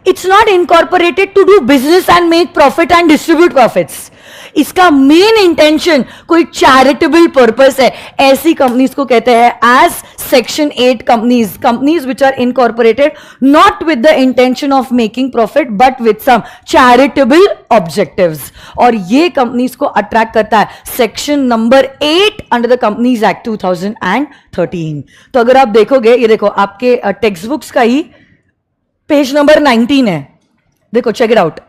it's not incorporated to do business and make profit and distribute profits. इसका मेन इंटेंशन कोई चैरिटेबल पर्पस है. ऐसी कंपनीज को कहते हैं as section 8 companies. Companies which are incorporated not with the intention of making profit but with some charitable objectives. और ये कंपनीज को अट्रैक्ट करता है section number 8 under the companies act 2013. तो अगर आप देखोगे, ये देखो आपके टेक्स्ट बुक्स का ही पेज नंबर 19 है. देखो, चेक इट आउट.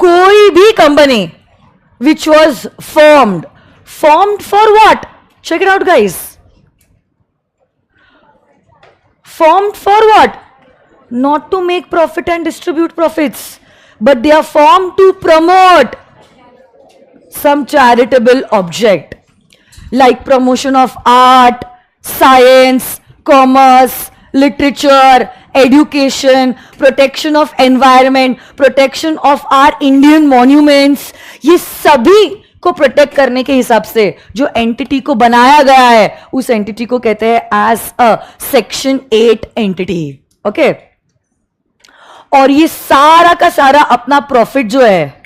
कोई भी company which was formed for what? Check it out guys. Formed for what? Not to make profit and distribute profits, but they are formed to promote some charitable object like promotion of art, science, commerce, literature, education, protection of environment, protection of our Indian monuments. ये सभी को प्रोटेक्ट करने के हिसाब से जो एंटिटी को बनाया गया है, उस एंटिटी को कहते हैं as a section 8 entity. Okay. और ये सारा का सारा अपना प्रॉफिट जो है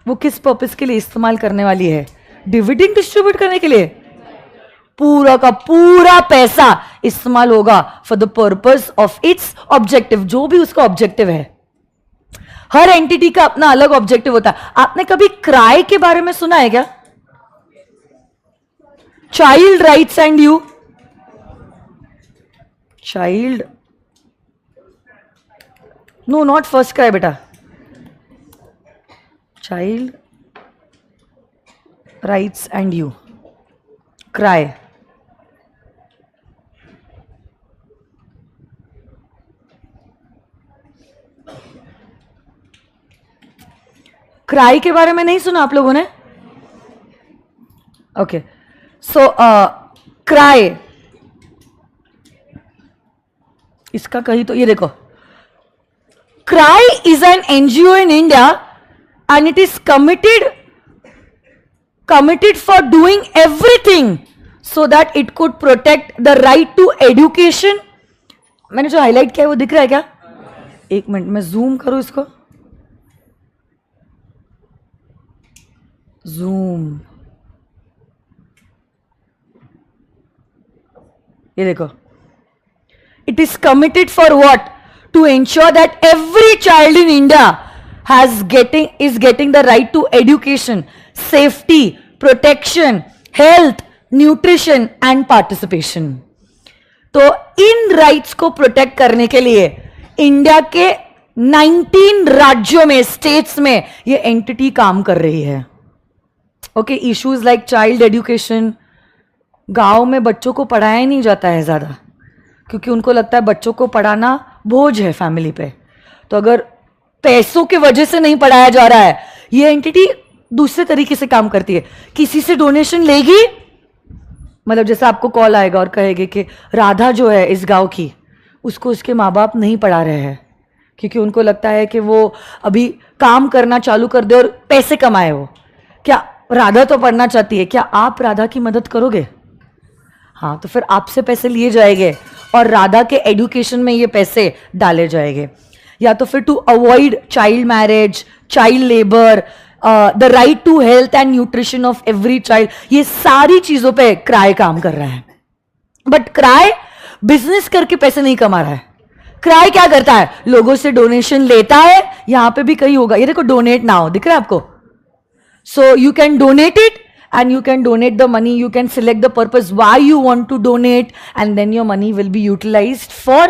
वो किस पर्पस के लिए इस्तेमाल करने वाली है? डिविडेंड डिस्ट्रीब्यूट करने के लिए. पूरा का पूरा पैसा इस्तेमाल होगा for the purpose of its objective, जो भी उसका ऑब्जेक्टिव है. हर एंटिटी का अपना अलग ऑब्जेक्टिव होता है. आपने कभी क्राई के बारे में सुना है क्या? Child rights and you. Child, no not first cry बेटा. Child rights and you. Cry. Cry के बारे में नहीं सुना आप लोगों ने? ओके. सो क्राई, इसका कहीं तो ये देखो, cry is an NGO in India and it is committed for doing everything so that it could protect the right to education. मैंने जो हाईलाइट किया है वो दिख रहा है क्या? एक मिनट मैं जूम करूं इसको. जूम, ये देखो. It is committed for what? To ensure that every child in India is getting the right to education, safety, protection, health, nutrition and participation. तो इन राइट्स को प्रोटेक्ट करने के लिए इंडिया के 19 राज्यों में, स्टेट्स में ये एंटिटी काम कर रही है. Okay. Issues like child education. गांव में बच्चों को पढ़ाया ही नहीं जाता है ज्यादा, क्योंकि उनको लगता है बच्चों को पढ़ाना बोझ है फैमिली पे. तो अगर पैसों की वजह से नहीं पढ़ाया जा रहा है, ये एंटिटी दूसरे तरीके से काम करती है. किसी से डोनेशन लेगी, मतलब जैसे आपको कॉल आएगा और कहेगी कि राधा जो है इस गांव की, उसको उसके माँ बाप नहीं पढ़ा रहे हैं, क्योंकि उनको लगता है कि वो अभी काम करना चालू कर दे और पैसे कमाए. वो क्या राधा तो पढ़ना चाहती है, क्या आप राधा की मदद करोगे? हाँ, तो फिर आपसे पैसे लिए जाएंगे और राधा के एजुकेशन में ये पैसे डाले जाएंगे. या तो फिर to avoid child marriage, child labour, the right to health and nutrition of every child. ये सारी चीजों पे क्राई काम कर रहा है. बट क्राई बिजनेस करके पैसे नहीं कमा रहा है. क्राई क्या करता है? लोगों से डोनेशन लेता है. यहां पे भी कहीं होगा, ये देखो, डोनेट नाउ दिख रहा है आपको. So you can donate it and you can donate the money, you can select the purpose why you want to donate, and then your money will be utilized for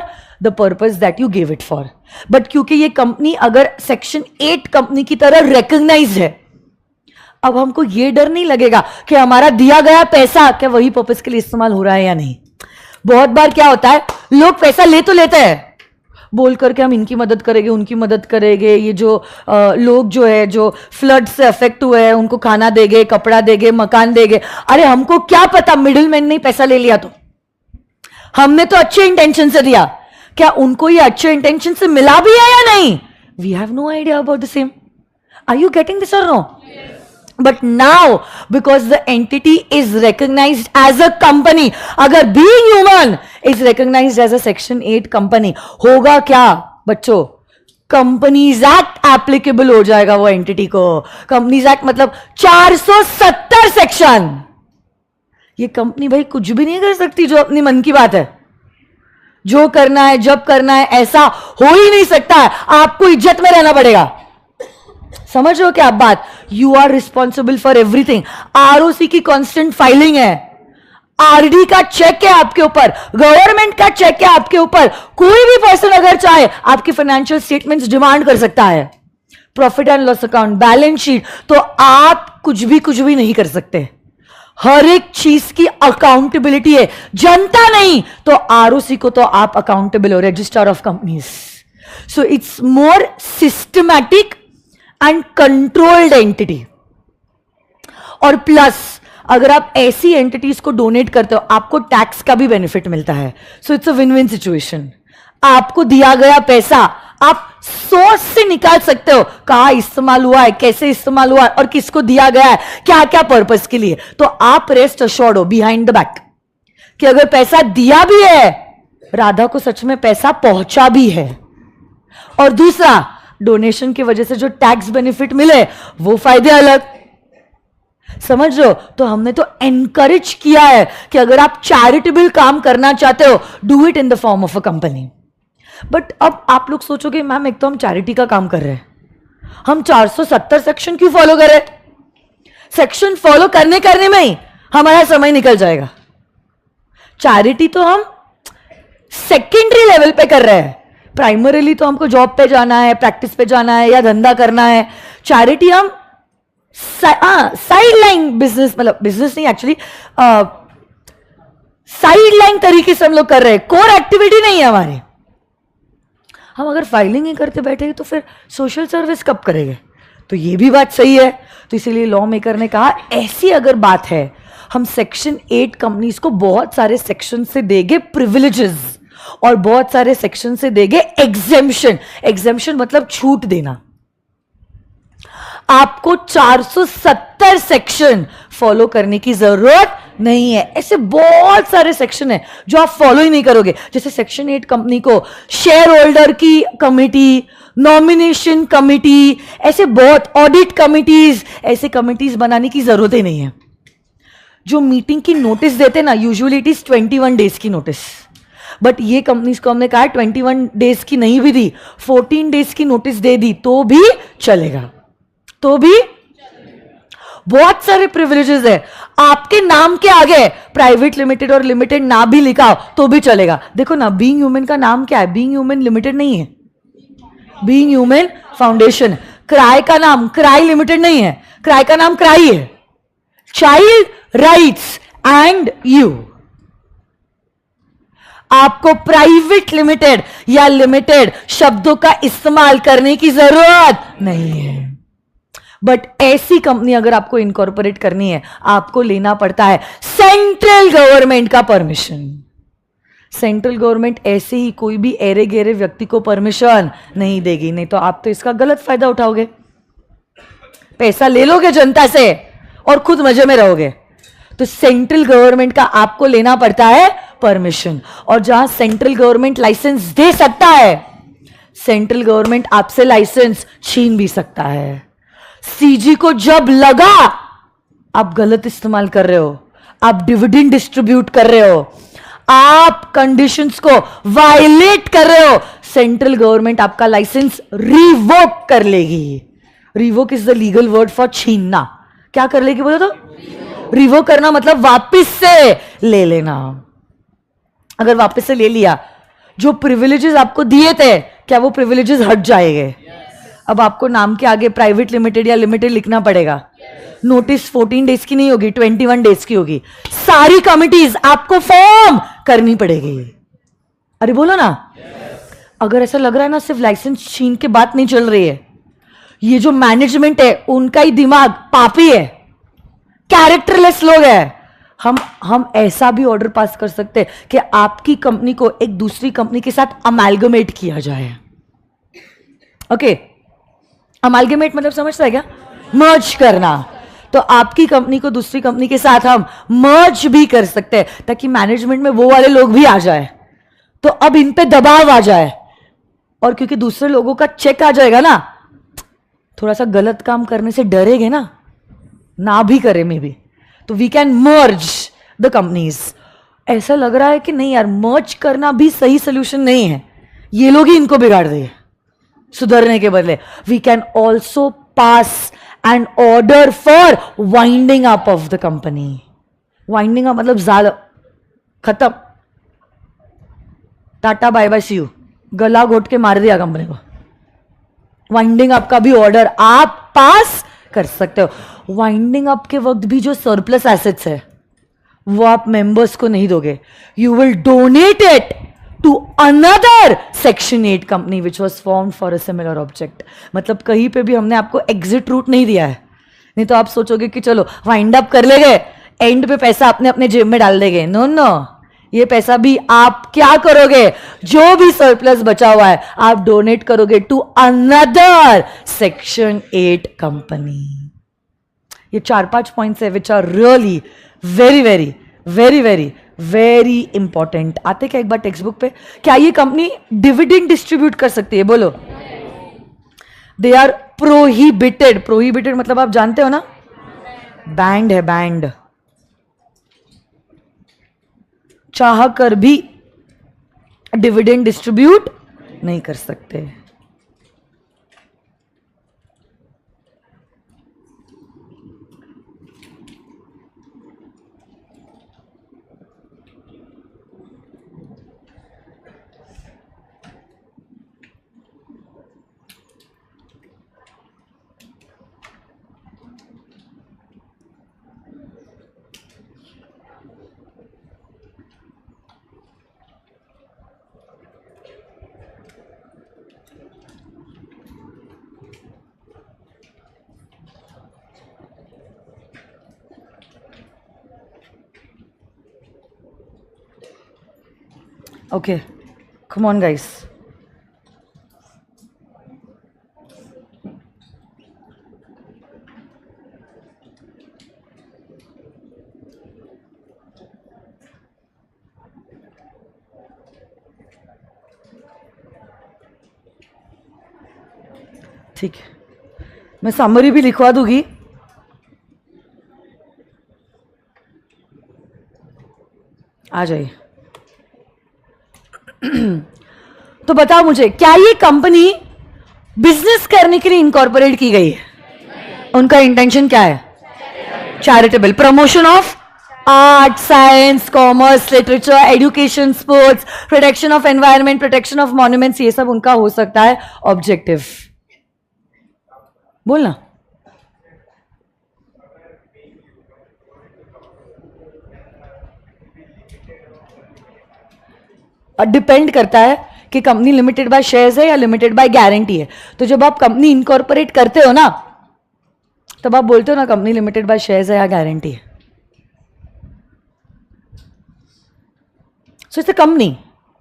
the purpose that you gave it for. But क्योंकि ये कंपनी अगर सेक्शन 8 कंपनी की तरह रिकॉग्नाइज है, अब हमको ये डर नहीं लगेगा कि हमारा दिया गया पैसा क्या वही पर्पस के लिए इस्तेमाल हो रहा है या नहीं. बहुत बार क्या होता है, लोग पैसा ले तो लेते हैं बोल करके हम इनकी मदद करेंगे उनकी मदद करेंगे, ये जो लोग जो है जो फ्लड से अफेक्ट हुए हैं उनको खाना देंगे, कपड़ा देंगे, मकान देंगे. अरे हमको क्या पता मिडिल मैन ने पैसा ले लिया तो, हमने तो अच्छे इंटेंशन से दिया, क्या उनको ये अच्छे इंटेंशन से मिला भी है या नहीं? We have no idea about the same. Are you getting this और no? But now, because the entity is recognized as a company, अगर being human is recognized as a section 8 company, होगा क्या बच्चों? कंपनीज एक्ट एप्लीकेबल हो जाएगा वो एंटिटी को. कंपनीज एक्ट मतलब 470 सेक्शन. ये कंपनी भाई कुछ भी नहीं कर सकती जो अपनी मन की बात है, जो करना है जब करना है ऐसा हो ही नहीं सकता है. आपको इज्जत में रहना पड़ेगा. समझ रहे हो क्या आप बात? You are responsible for everything. ROC की कांस्टेंट फाइलिंग है, आरडी का चेक है आपके ऊपर, गवर्नमेंट का चेक है आपके ऊपर. कोई भी पर्सन अगर चाहे आपके फाइनेंशियल स्टेटमेंट्स डिमांड कर सकता है, profit and loss account, balance sheet. तो आप कुछ भी नहीं कर सकते. हर एक चीज की अकाउंटेबिलिटी है. जनता नहीं तो आरओसी को तो आप अकाउंटेबल हो, register of companies. So it's more systematic and controlled entity. और प्लस अगर आप ऐसी एंटिटीज को डोनेट करते हो आपको टैक्स का भी बेनिफिट मिलता है. So it's a win win situation. आपको दिया गया पैसा आप सोर्स से निकाल सकते हो, कहां इस्तेमाल हुआ है, कैसे इस्तेमाल हुआ है और किसको दिया गया है, क्या क्या पर्पस के लिए. तो आप रेस्ट अश्योर्ड हो बिहाइंड द बैक कि अगर पैसा दिया भी है, राधा को सच में पैसा पहुंचा भी है. और दूसरा, डोनेशन की वजह से जो टैक्स बेनिफिट मिले वो फायदे अलग. समझ रहे हो? तो हमने तो एनकरेज किया है कि अगर आप चैरिटेबल काम करना चाहते हो, do it in the form of a company. But अब आप लोग सोचोगे मैम एक तो हम चैरिटी का काम कर रहे हैं, हम 470 सेक्शन क्यों फॉलो करें? सेक्शन फॉलो करने में ही हमारा समय निकल जाएगा. चैरिटी तो हम सेकेंडरी लेवल पे कर रहे हैं. प्राइमरीली तो हमको जॉब पे जाना है, प्रैक्टिस पे जाना है या धंधा करना है. चैरिटी हम साइड लाइन बिजनेस, मतलब बिजनेस नहीं एक्चुअली, साइड लाइन तरीके से हम लोग कर रहे हैं. कोर एक्टिविटी नहीं है हमारी. हम अगर फाइलिंग ही करते बैठेंगे तो फिर सोशल सर्विस कब करेंगे? तो ये भी बात सही है. तो इसीलिए लॉ मेकर ने कहा ऐसी अगर बात है, हम सेक्शन 8 कंपनीज को बहुत सारे सेक्शन से देंगे प्रिविलेजेस और बहुत सारे सेक्शन से देंगे एग्जेम्पशन. एग्जेम्पशन मतलब छूट देना. आपको 470 सेक्शन फॉलो करने की जरूरत नहीं है. ऐसे बहुत सारे सेक्शन है जो आप फॉलो ही नहीं करोगे. जैसे सेक्शन 8 कंपनी को शेयर होल्डर की कमिटी, नॉमिनेशन कमिटी, ऐसे बहुत ऑडिट कमिटीज, ऐसे कमिटीज बनाने की जरूरत ही नहीं है. जो मीटिंग की नोटिस देते ना, यूजुअली इट इज 21 डेज की नोटिस. बट ये कंपनीज को हमने कहा 21 डेज की नहीं भी दी, 14 डेज की नोटिस दे दी तो भी चलेगा. तो भी बहुत सारे प्रिविलेजेस है. आपके नाम के आगे प्राइवेट लिमिटेड और लिमिटेड ना भी लिखा हो तो भी चलेगा. देखो ना, बीइंग ह्यूमन का नाम क्या है? बीइंग ह्यूमन लिमिटेड नहीं है, बीइंग ह्यूमन फाउंडेशन. क्राई का नाम क्राई लिमिटेड नहीं है, क्राई का नाम क्राई है. Child rights and you. आपको प्राइवेट लिमिटेड या लिमिटेड शब्दों का इस्तेमाल करने की जरूरत नहीं है. बट ऐसी कंपनी अगर आपको इनकॉर्पोरेट करनी है, आपको लेना पड़ता है सेंट्रल गवर्नमेंट का परमिशन. सेंट्रल गवर्नमेंट ऐसे ही कोई भी एरे गेरे व्यक्ति को परमिशन नहीं देगी. नहीं तो आप तो इसका गलत फायदा उठाओगे, पैसा ले लोगे जनता से और खुद मजे में रहोगे. तो सेंट्रल गवर्नमेंट का आपको लेना पड़ता है परमिशन. और जहां सेंट्रल गवर्नमेंट लाइसेंस दे सकता है, सेंट्रल गवर्नमेंट आपसे लाइसेंस छीन भी सकता है. सीजी को जब लगा आप गलत इस्तेमाल कर रहे हो, आप डिविडेंड डिस्ट्रीब्यूट कर रहे हो, आप कंडीशंस को वायलेट कर रहे हो, सेंट्रल गवर्नमेंट आपका लाइसेंस रिवोक कर लेगी. Revoke is the legal word for छीनना. क्या कर लेगी बोलो तो? रिवोक करना मतलब वापस से ले लेना। अगर वापस से ले लिया, जो प्रिविलेजेस आपको दिए थे, क्या वो प्रिविलेजेस हट जाएंगे? अब आपको नाम के आगे प्राइवेट लिमिटेड या लिमिटेड लिखना पड़ेगा। नोटिस 14 डेज की नहीं होगी, 21 डेज की होगी। सारी कमिटीज आपको फॉर्म करनी पड़ेगी। अरे बोलो ना। अगर ऐसा लग रहा है ना सिर्फ लाइसेंस छीन के बात नहीं चल रही है, ये जो मैनेजमेंट है उनका ही दिमाग पापी है, कैरेक्टरलेस लोग हैं, हम ऐसा भी ऑर्डर पास कर सकते हैं कि आपकी कंपनी को एक दूसरी कंपनी के साथ अमैल्गमेट किया जाए। ओके, अमैल्गमेट मतलब समझता है क्या? मर्ज करना। तो आपकी कंपनी को दूसरी कंपनी के साथ हम मर्ज भी कर सकते हैं, ताकि मैनेजमेंट में वो वाले लोग भी आ जाए, तो अब इन पे दबाव आ जाए। और क्योंकि दूसरे लोगों का चेक आ जाएगा ना, थोड़ा सा गलत काम करने से डरेंगे ना भी करे मे भी, तो we can merge the companies. ऐसा लग रहा है कि नहीं यार, मर्ज करना भी सही सोल्यूशन नहीं है, ये लोग ही इनको बिगाड़ देंगे सुधरने के बदले। We can also pass an order for winding up of the company. Winding up मतलब जाल खत्म, tata bye bye see you, गला घोट के मार दिया कंपनी को। वाइंडिंग अप का भी ऑर्डर आप पास कर सकते हो। वाइंडिंग अप के वक्त भी जो सरप्लस एसेट्स है वो आप मेंबर्स को नहीं दोगे, you will donate it to another section 8 company which was form for a similar object. मतलब कहीं पे भी हमने आपको एग्जिट रूट नहीं दिया है, नहीं तो आप सोचोगे कि चलो वाइंड अप कर लेंगे, एंड पे पैसा अपने अपने जेब में डाल देंगे। नो नो, ये पैसा भी आप क्या करोगे, जो भी सरप्लस बचा हुआ है आप डोनेट करोगे टू अनदर सेक्शन 8 कंपनी। ये 4-5 पॉइंट्स है which are really very very very very very important. आते क्या एक बार टेक्स्ट बुक पे, क्या ये कंपनी डिविडेंड डिस्ट्रीब्यूट कर सकती है? बोलो। They are prohibited. प्रोहिबिटेड मतलब आप जानते हो ना, बैंड है, बैंड। चाह कर भी डिविडेंड डिस्ट्रीब्यूट नहीं कर सकते। Okay, come on guys. ठीक है, मैं समरी भी लिखवा दूंगी। आ जाइए। तो बताओ मुझे, क्या ये कंपनी बिजनेस करने के लिए इनकॉर्पोरेट की गई है? उनका इंटेंशन क्या है? Charitable, promotion of art, science, commerce, literature, education, sports, protection of environment, protection of monuments, ये सब उनका हो सकता है ऑब्जेक्टिव। बोलना। डिपेंड करता है कि कंपनी लिमिटेड बाय शेयर्स है या लिमिटेड बाय गारंटी है। तो जब आप कंपनी इनकॉर्पोरेट करते हो ना, तब आप बोलते हो ना कंपनी लिमिटेड बाय शेयर्स है या गारंटी है। So it's a company,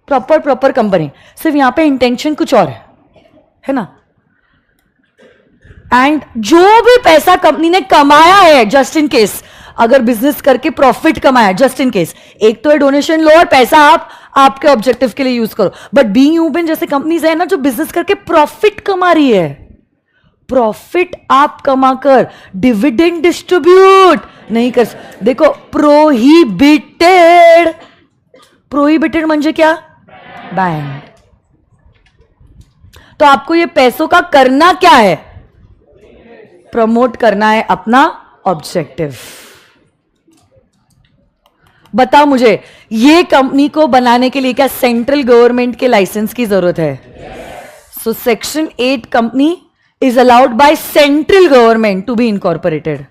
proper company. सिर्फ यहां पे इंटेंशन कुछ और है ना। एंड जो भी पैसा कंपनी ने कमाया है, जस्ट इन केस अगर बिजनेस करके प्रॉफिट कमाया, जस्ट इन केस, एक तो है डोनेशन लो और पैसा आप आपके ऑब्जेक्टिव के लिए यूज करो। बट बीइंग ह्यूमन जैसे कंपनीज है ना जो बिजनेस करके प्रॉफिट कमा रही है, प्रॉफिट आप कमाकर डिविडेंड डिस्ट्रीब्यूट नहीं कर। देखो, प्रोहिबिटेड, प्रोहिबिटेड म्हणजे क्या? बैंड। तो आपको ये पैसों का करना क्या है? प्रमोट करना है अपना ऑब्जेक्टिव। बता मुझे, ये कंपनी को बनाने के लिए क्या सेंट्रल गवर्नमेंट के लाइसेंस की जरूरत है? So section 8 company is allowed by central government to be incorporated,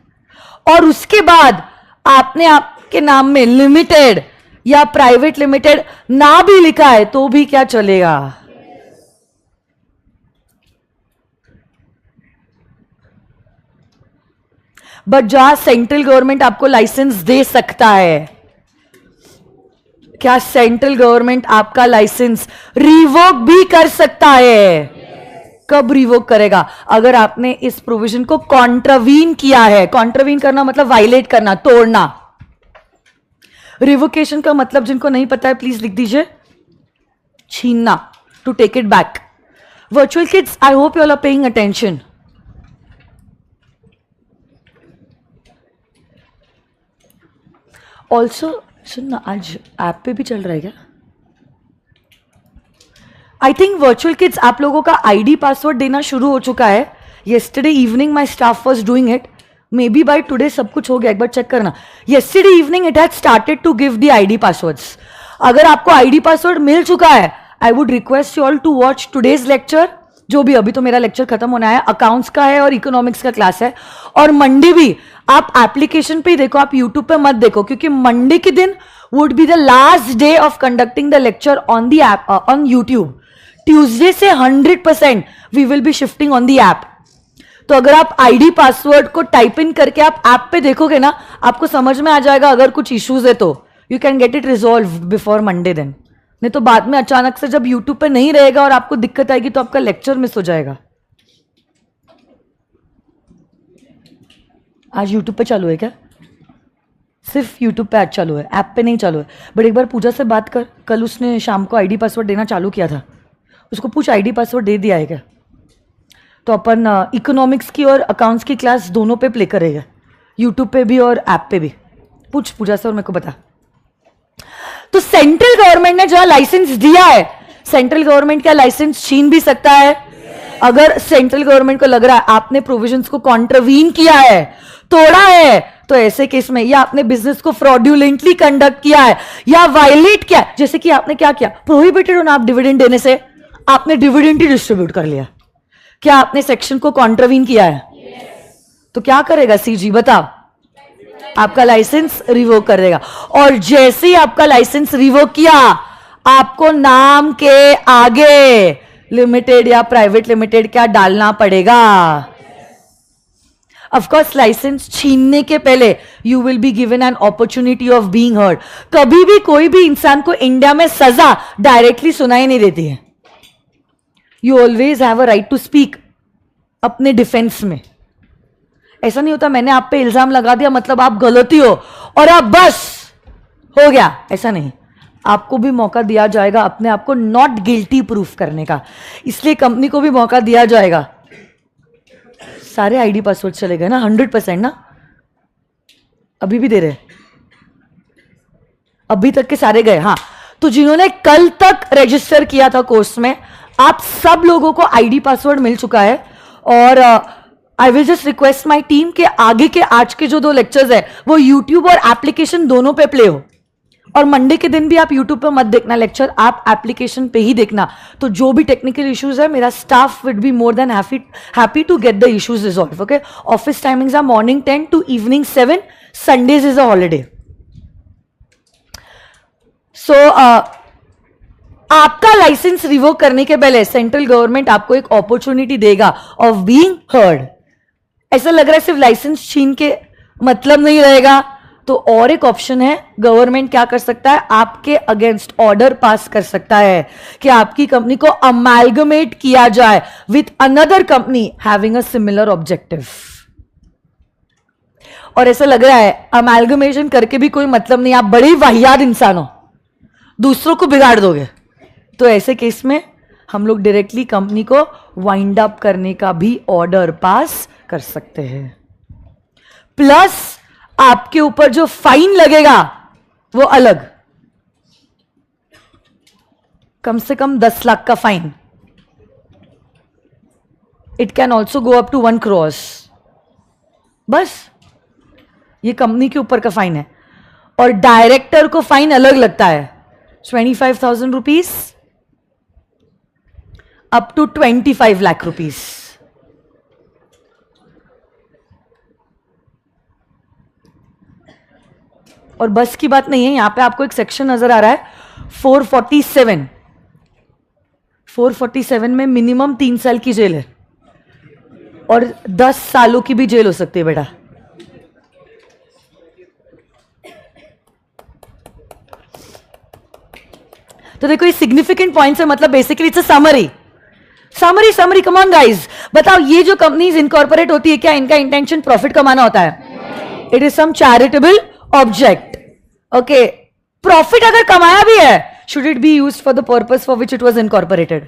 और उसके बाद आपने आपके नाम में लिमिटेड या प्राइवेट लिमिटेड ना भी लिखा है तो भी क्या चलेगा? बट जहां सेंट्रल गवर्नमेंट आपको लाइसेंस दे सकता है, क्या सेंट्रल गवर्नमेंट आपका लाइसेंस रिवोक भी कर सकता है? कब रिवोक करेगा? अगर आपने इस प्रोविजन को कॉन्ट्रावीन किया है। कॉन्ट्रावीन करना मतलब वायलेट करना, तोड़ना। रिवोकेशन का मतलब जिनको नहीं पता है प्लीज लिख दीजिए, छीनना, to take it back. Virtual kids, I hope you all are paying attention. Also सुनना, आज ऐप पे भी चल रहा है क्या? आई थिंक वर्चुअल किड्स आप लोगों का आईडी पासवर्ड देना शुरू हो चुका है। Yesterday evening my staff was doing it, maybe by today सब कुछ हो गया, एक बार चेक करना। Yesterday evening it had started to give the ID passwords. अगर आपको आईडी पासवर्ड मिल चुका है, I would request you all to watch today's lecture, जो भी, अभी तो मेरा लेक्चर खत्म होना है, अकाउंट्स का है और इकोनॉमिक्स का क्लास है। और मंडे भी आप एप्लीकेशन पे ही देखो, आप यूट्यूब पे मत देखो, क्योंकि मंडे के दिन would be the last day of conducting the lecture on the app on YouTube. Tuesday से 100% we will be shifting on the app. तो अगर आप आईडी पासवर्ड को टाइप इन करके आप ऐप पे देखोगे ना, आपको समझ में आ जाएगा। अगर कुछ इश्यूज है तो you can get it resolve before Monday दिन। नहीं तो बाद में अचानक से जब यूट्यूब पे नहीं रहेगा और आपको दिक्कत आएगी तो आपका लेक्चर मिस हो जाएगा। आज यूट्यूब पे चालू है क्या? सिर्फ यूट्यूब पे आज चालू है, ऐप पे नहीं चालू है। बट एक बार पूजा से बात कर, कल उसने शाम को आईडी पासवर्ड देना चालू किया था, उसको पूछ आईडी पासवर्ड दे दिया है क्या? तो अपन इकोनॉमिक्स की और अकाउंट्स की क्लास दोनों पे प्ले करेगा, यूट्यूब पे भी और ऐप पे भी। पूछ पूजा से और मेरे को बता। तो सेंट्रल गवर्नमेंट ने जो लाइसेंस दिया है, सेंट्रल गवर्नमेंट क्या लाइसेंस छीन भी सकता है? अगर सेंट्रल गवर्नमेंट को लग रहा है आपने प्रोविजंस को कॉन्ट्रवीन किया है, तोड़ा है, तो ऐसे केस में या आपने बिजनेस को फ्रॉड्यूलेंटली कंडक्ट किया है या वायलेट किया, जैसे कि आपने क्या किया, प्रोहिबिटेड हो ना आप डिविडेंड देने से, आपने डिविडेंड ही डिस्ट्रीब्यूट कर लिया, क्या आपने सेक्शन को कॉन्ट्रवीन किया है? तो क्या करेगा सीजी बताओ? आपका लाइसेंस रिवोक कर देगा। और जैसे ही आपका लाइसेंस रिवोक किया, आपको नाम के आगे लिमिटेड या प्राइवेट लिमिटेड क्या डालना पड़ेगा? ऑफ कोर्स लाइसेंस छीनने के पहले you will be given an opportunity of being heard. कभी भी कोई भी इंसान को इंडिया में सजा डायरेक्टली सुनाई नहीं देती है। You always have a right to speak अपने डिफेंस में। ऐसा नहीं होता मैंने आप पे इल्जाम लगा दिया मतलब आप गलती हो और आप बस हो गया, ऐसा नहीं। आपको भी मौका दिया जाएगा अपने आप को नॉट गिल्टी प्रूफ करने का, इसलिए कंपनी को भी मौका दिया जाएगा। सारे आईडी पासवर्ड चले गए ना? 100% ना? अभी भी दे रहे? अभी तक के सारे गए? हाँ। तो जिन्होंने कल तक रजिस्टर किया था कोर्स में, आप सब लोगों को आईडी पासवर्ड मिल चुका है। और I will just request my team के आगे के आज के जो 2 लेक्चर्स है वो यूट्यूब और एप्लीकेशन दोनों पे प्ले हो। और मंडे के दिन भी आप यूट्यूब पे मत देखना लेक्चर, आप एप्लीकेशन पे ही देखना। तो जो भी टेक्निकल इश्यूज है, मेरा staff would be more than happy to get the issues resolve. Okay, office timings are morning 10 to evening 7, Sundays is a holiday. So आपका लाइसेंस रिवोक करने के पहले सेंट्रल गवर्नमेंट आपको एक अपॉर्चुनिटी देगा ऑफ बीइंग हर्ड। ऐसा लग रहा है सिर्फ लाइसेंस छीन के मतलब नहीं रहेगा, तो और एक ऑप्शन है। गवर्नमेंट क्या कर सकता है? आपके अगेंस्ट ऑर्डर पास कर सकता है कि आपकी कंपनी को अमैल्गमेट किया जाए with another company having a similar objective. और ऐसा लग रहा है अमैल्गमेशन करके भी कोई मतलब नहीं, आप बड़े वाहियात इंसान हो, दूसरों को बिगाड़ दोगे। तो ऐसे केस में हम लोग डायरेक्टली कंपनी को वाइंड अप करने का भी ऑर्डर पास कर सकते हैं। प्लस आपके ऊपर जो फाइन लगेगा वो अलग, कम से कम 10 लाख का fine. It can also go up to 1 crore। बस ये कंपनी के ऊपर का फाइन है। और डायरेक्टर को फाइन अलग लगता है 25,000 rupees up to 25 lakh rupees. और बस की बात नहीं है, यहां पे आपको एक सेक्शन नजर आ रहा है 447। 447 में मिनिमम 3 साल की जेल है और 10 सालों की भी जेल हो सकती है बेटा। तो देखो ये सिग्निफिकेंट पॉइंट्स है, मतलब basically it's a summary summary. Come on guys, बताओ ये जो कंपनीज इनकॉर्पोरेट होती है, क्या इनका इंटेंशन प्रॉफिट कमाना होता है? It is some charitable object. Okay, profit अगर कमाया भी है, should it be used for the purpose for which it was incorporated?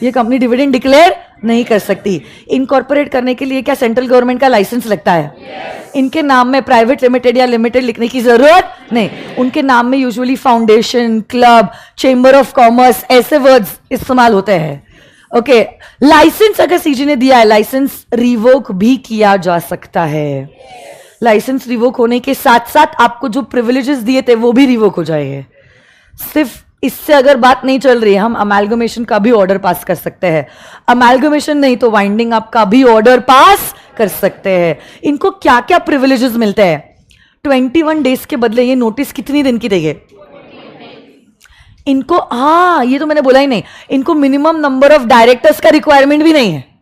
ये कंपनी डिविडेंड डिक्लेयर नहीं कर सकती। इनकॉर्पोरेट करने के लिए क्या सेंट्रल गवर्नमेंट का लाइसेंस लगता है? इनके नाम में प्राइवेट लिमिटेड या लिमिटेड लिखने की जरूरत नहीं। उनके नाम में usually foundation, club, chamber of commerce ऐसे वर्ड्स इस्तेमाल होते हैं। ओके, लाइसेंस अगर सीजी ने दिया है, लाइसेंस रिवोक भी किया जा सकता है। लाइसेंस रिवोक होने के साथ साथ आपको जो प्रिविलेजेस दिए थे वो भी रिवोक हो जाएंगे। सिर्फ इससे अगर बात नहीं चल रही है, हम अमेलगमेशन का भी ऑर्डर पास कर सकते हैं। अमेलगमेशन नहीं तो वाइंडिंग अप का भी ऑर्डर पास कर सकते हैं। इनको क्या क्या प्रिविलेजेस मिलते हैं? 21 डेज के बदले ये नोटिस कितनी दिन की देंगे इनको? हाँ, ये तो मैंने बोला ही नहीं, इनको मिनिमम नंबर ऑफ डायरेक्टर्स का रिक्वायरमेंट भी नहीं है।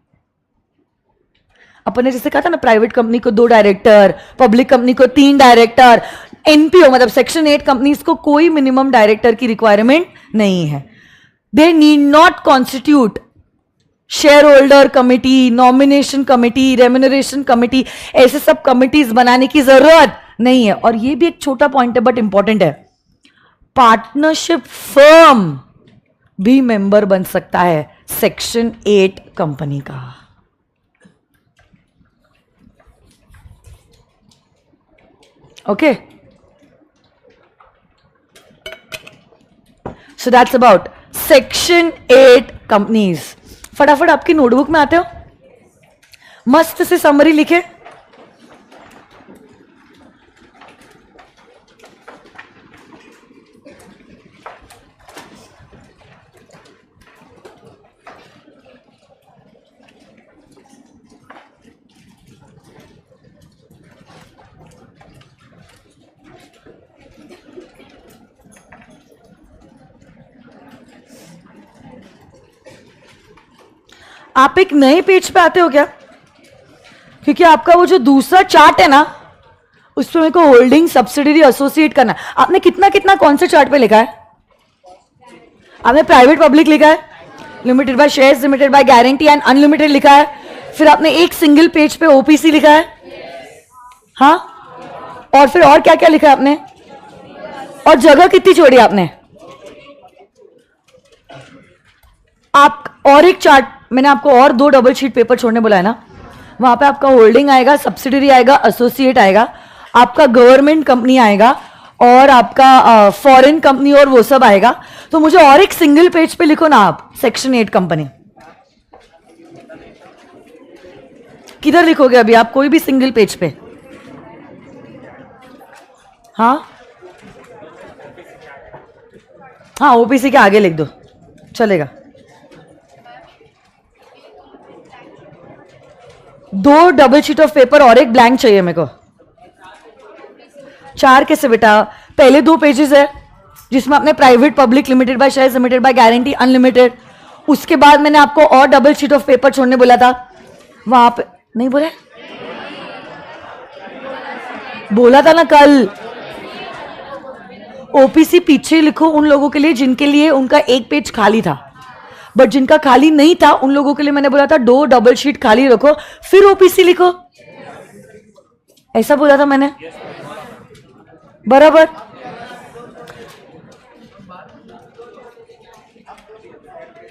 अपन ने जैसे कहा था ना, प्राइवेट कंपनी को 2 डायरेक्टर, पब्लिक कंपनी को 3 डायरेक्टर, एनपीओ मतलब सेक्शन 8 कंपनीज को कोई मिनिमम डायरेक्टर की रिक्वायरमेंट नहीं है। They need not constitute share holder committee, nomination committee, remuneration committee, ऐसे सब कमिटीज बनाने की जरूरत नहीं है। और ये भी एक छोटा पॉइंट है बट इंपॉर्टेंट है, पार्टनरशिप फर्म भी मेंबर बन सकता है सेक्शन 8 कंपनी का। Okay, so that's about section 8 companies. फटाफट आपकी नोटबुक में आते हो, मस्त से समरी लिखे। आप एक नए पेज पे आते हो क्या? क्योंकि आपका वो जो दूसरा चार्ट है ना, उसमें मेरे को होल्डिंग, सब्सिडरी, एसोसिएट करना है। आपने कितना कितना कौन से चार्ट पे लिखा है? आपने प्राइवेट पब्लिक लिखा है, limited by shares, limited by guarantee and unlimited लिखा है। फिर आपने एक सिंगल पेज पे ओपीसी लिखा है, हाँ, और फिर और क्या क्या लिखा है आपने? और जगह कितनी छोड़ी आपने? आप और एक चार्ट, मैंने आपको और 2 डबल शीट पेपर छोड़ने बोला है ना, वहां पे आपका होल्डिंग आएगा, सब्सिडरी आएगा, एसोसिएट आएगा, आपका गवर्नमेंट कंपनी आएगा और आपका फॉरेन कंपनी और वो सब आएगा। तो मुझे और एक सिंगल पेज पे लिखो ना आप, सेक्शन 8 कंपनी। किधर लिखोगे अभी आप? कोई भी सिंगल पेज पे? हाँ हाँ, ओपीसी के आगे लिख दो, चलेगा। 2 डबल शीट ऑफ पेपर और एक ब्लैंक चाहिए मेरे को। 4 कैसे बेटा? पहले 2 पेजेस है जिसमें आपने private, public, limited by shares, limited by guarantee, unlimited. उसके बाद मैंने आपको और डबल शीट ऑफ पेपर छोड़ने बोला था, वहां पे नहीं बोला? बोला था ना कल। ओपीसी पीछे लिखो उन लोगों के लिए जिनके लिए उनका एक पेज खाली था, बट जिनका खाली नहीं था उन लोगों के लिए मैंने बोला था 2 डबल शीट खाली रखो फिर ओपीसी लिखो, ऐसा बोला था मैंने, बराबर?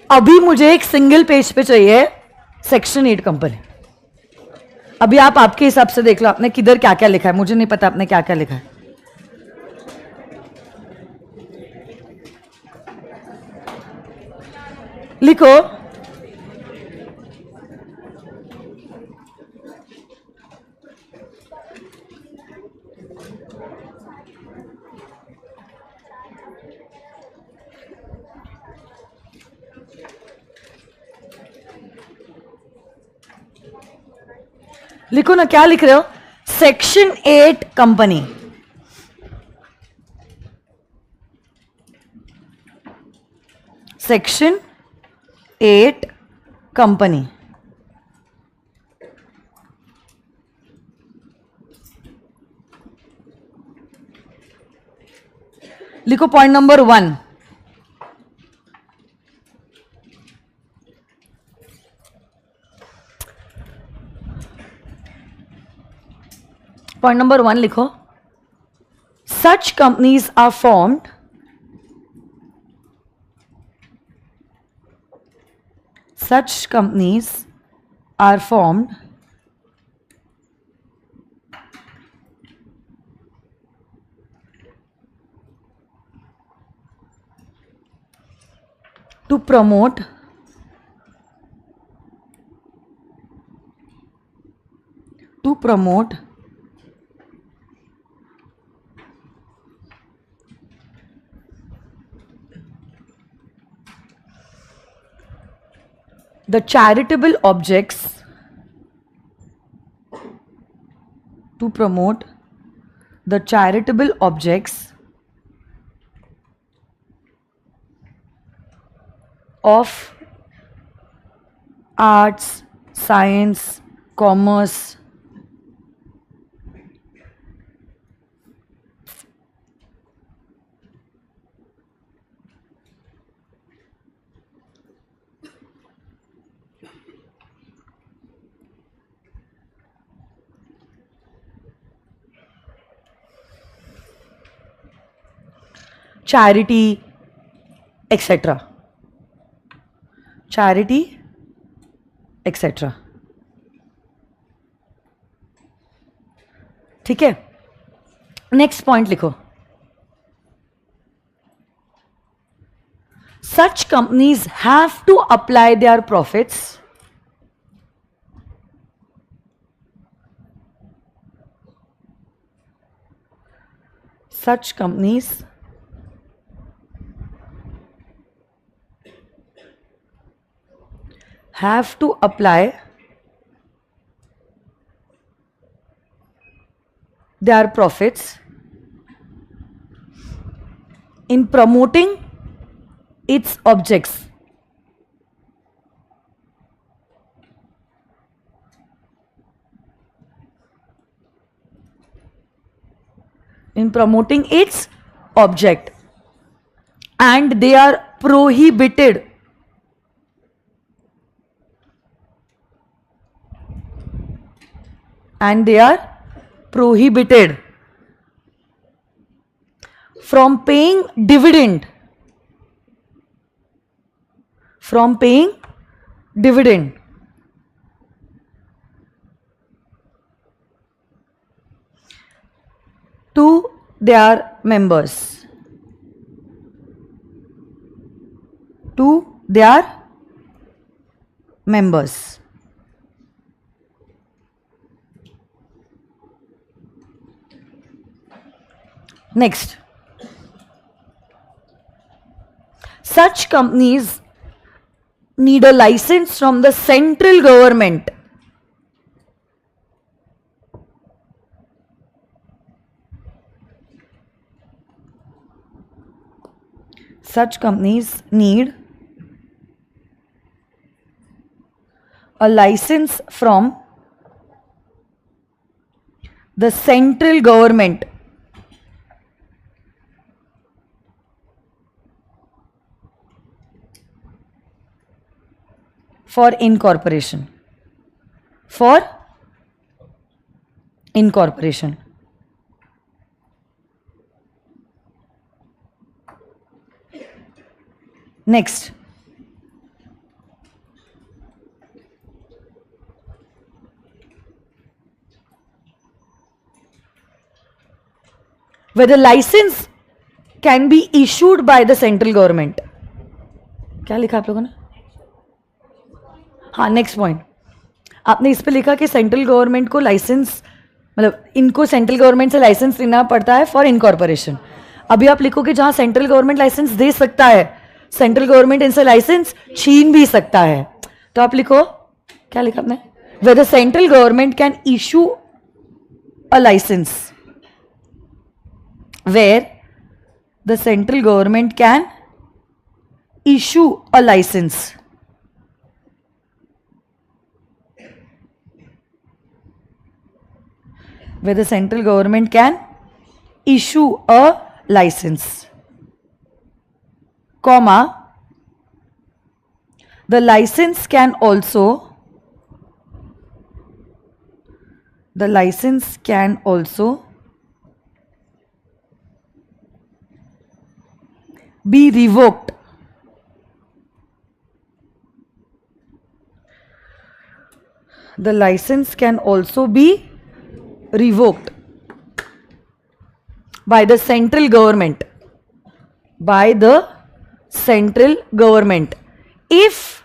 अभी मुझे एक सिंगल पेज पे चाहिए सेक्शन 8 कंपनी। अभी आप आपके हिसाब से देख लो आपने किधर क्या क्या लिखा है, मुझे नहीं पता आपने क्या क्या लिखा है। लिखो। लिखो ना, क्या लिख रहे हो? Section 8 company, section 8 company. लिखो पॉइंट नंबर 1. पॉइंट नंबर 1 लिखो. Such companies are formed to promote the charitable objects of arts, science, commerce, charity, etc. Charity, etc. ठीक है. नेक्स्ट पॉइंट लिखो. Such companies have to apply their profits have to apply their profits in promoting its objects. In promoting its object, and they are prohibited from paying dividend to their members. Next, such companies need a license from the central government a license from the central government for incorporation. Next, whether license can be issued by the central government. क्या लिखा आप लोगों ने? हाँ, नेक्स्ट पॉइंट आपने इस पे लिखा कि सेंट्रल गवर्नमेंट को लाइसेंस, मतलब इनको सेंट्रल गवर्नमेंट से लाइसेंस लेना पड़ता है फॉर इनकॉर्पोरेशन. अभी आप लिखो कि जहां सेंट्रल गवर्नमेंट लाइसेंस दे सकता है, सेंट्रल गवर्नमेंट इनसे लाइसेंस छीन भी सकता है. तो आप लिखो, क्या लिखा आपने? where the central government can issue a license, where the central government can issue a license, where the central government can issue a license, comma, the license can also be revoked. The license can also be revoked by the central government. By the central government. If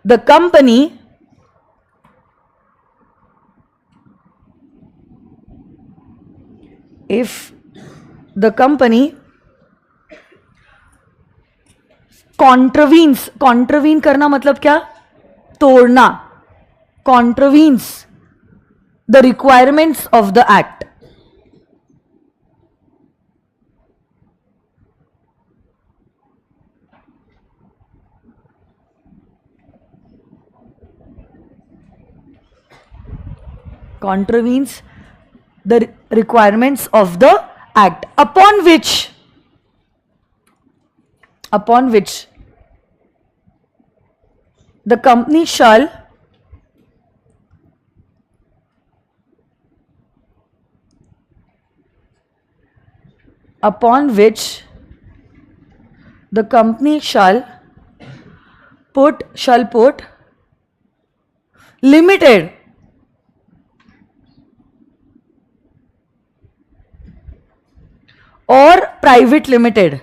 the company contravenes, contravene करना मतलब क्या? तोड़ना, contravenes the requirements of the act. Contravenes the requirements of the act, upon which the company shall put limited or private limited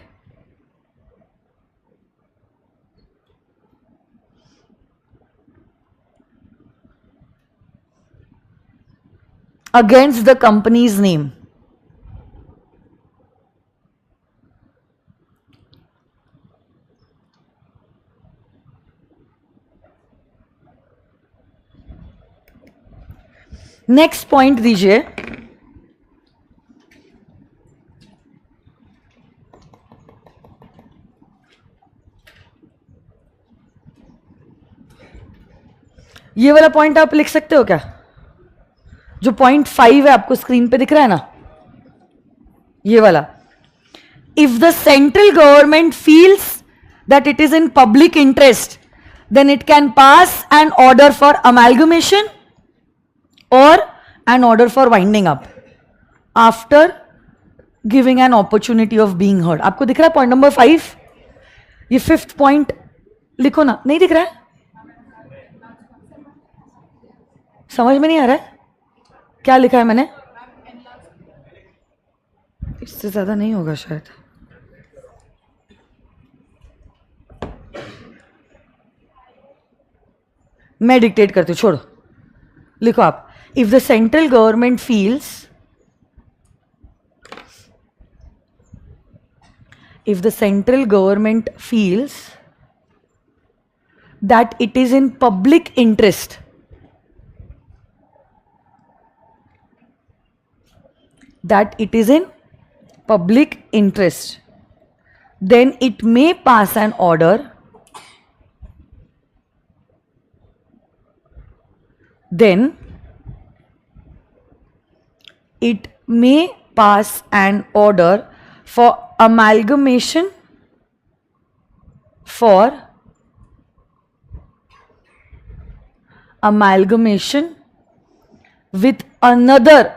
against the company's name. Next point दीजिए, ये वाला पॉइंट आप लिख सकते हो क्या? जो पॉइंट 5 है आपको स्क्रीन पे दिख रहा है ना, ये वाला. If the central government feels that it is in public interest, then it can pass an order for amalgamation or an order for winding up after giving an opportunity of being heard. आपको दिख रहा है पॉइंट नंबर 5? ये 5th पॉइंट लिखो ना. नहीं दिख रहा है? समझ में नहीं आ रहा है क्या लिखा है मैंने? इससे ज्यादा नहीं होगा शायद. मैं डिक्टेट करती हूँ, छोड़ो. लिखो आप. If the central government feels, if the central government feels that it is in public interest, then it may pass an order, for amalgamation with another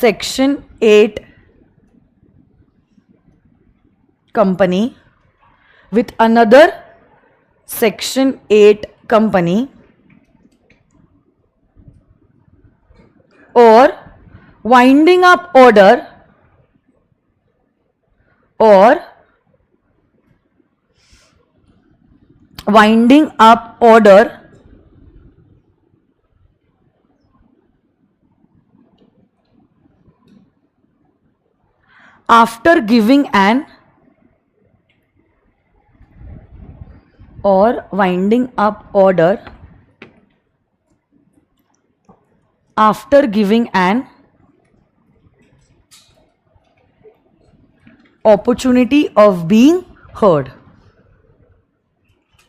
Section 8 company, with another Section 8 company, or winding up order, after giving an or winding up order, after giving an opportunity of being heard,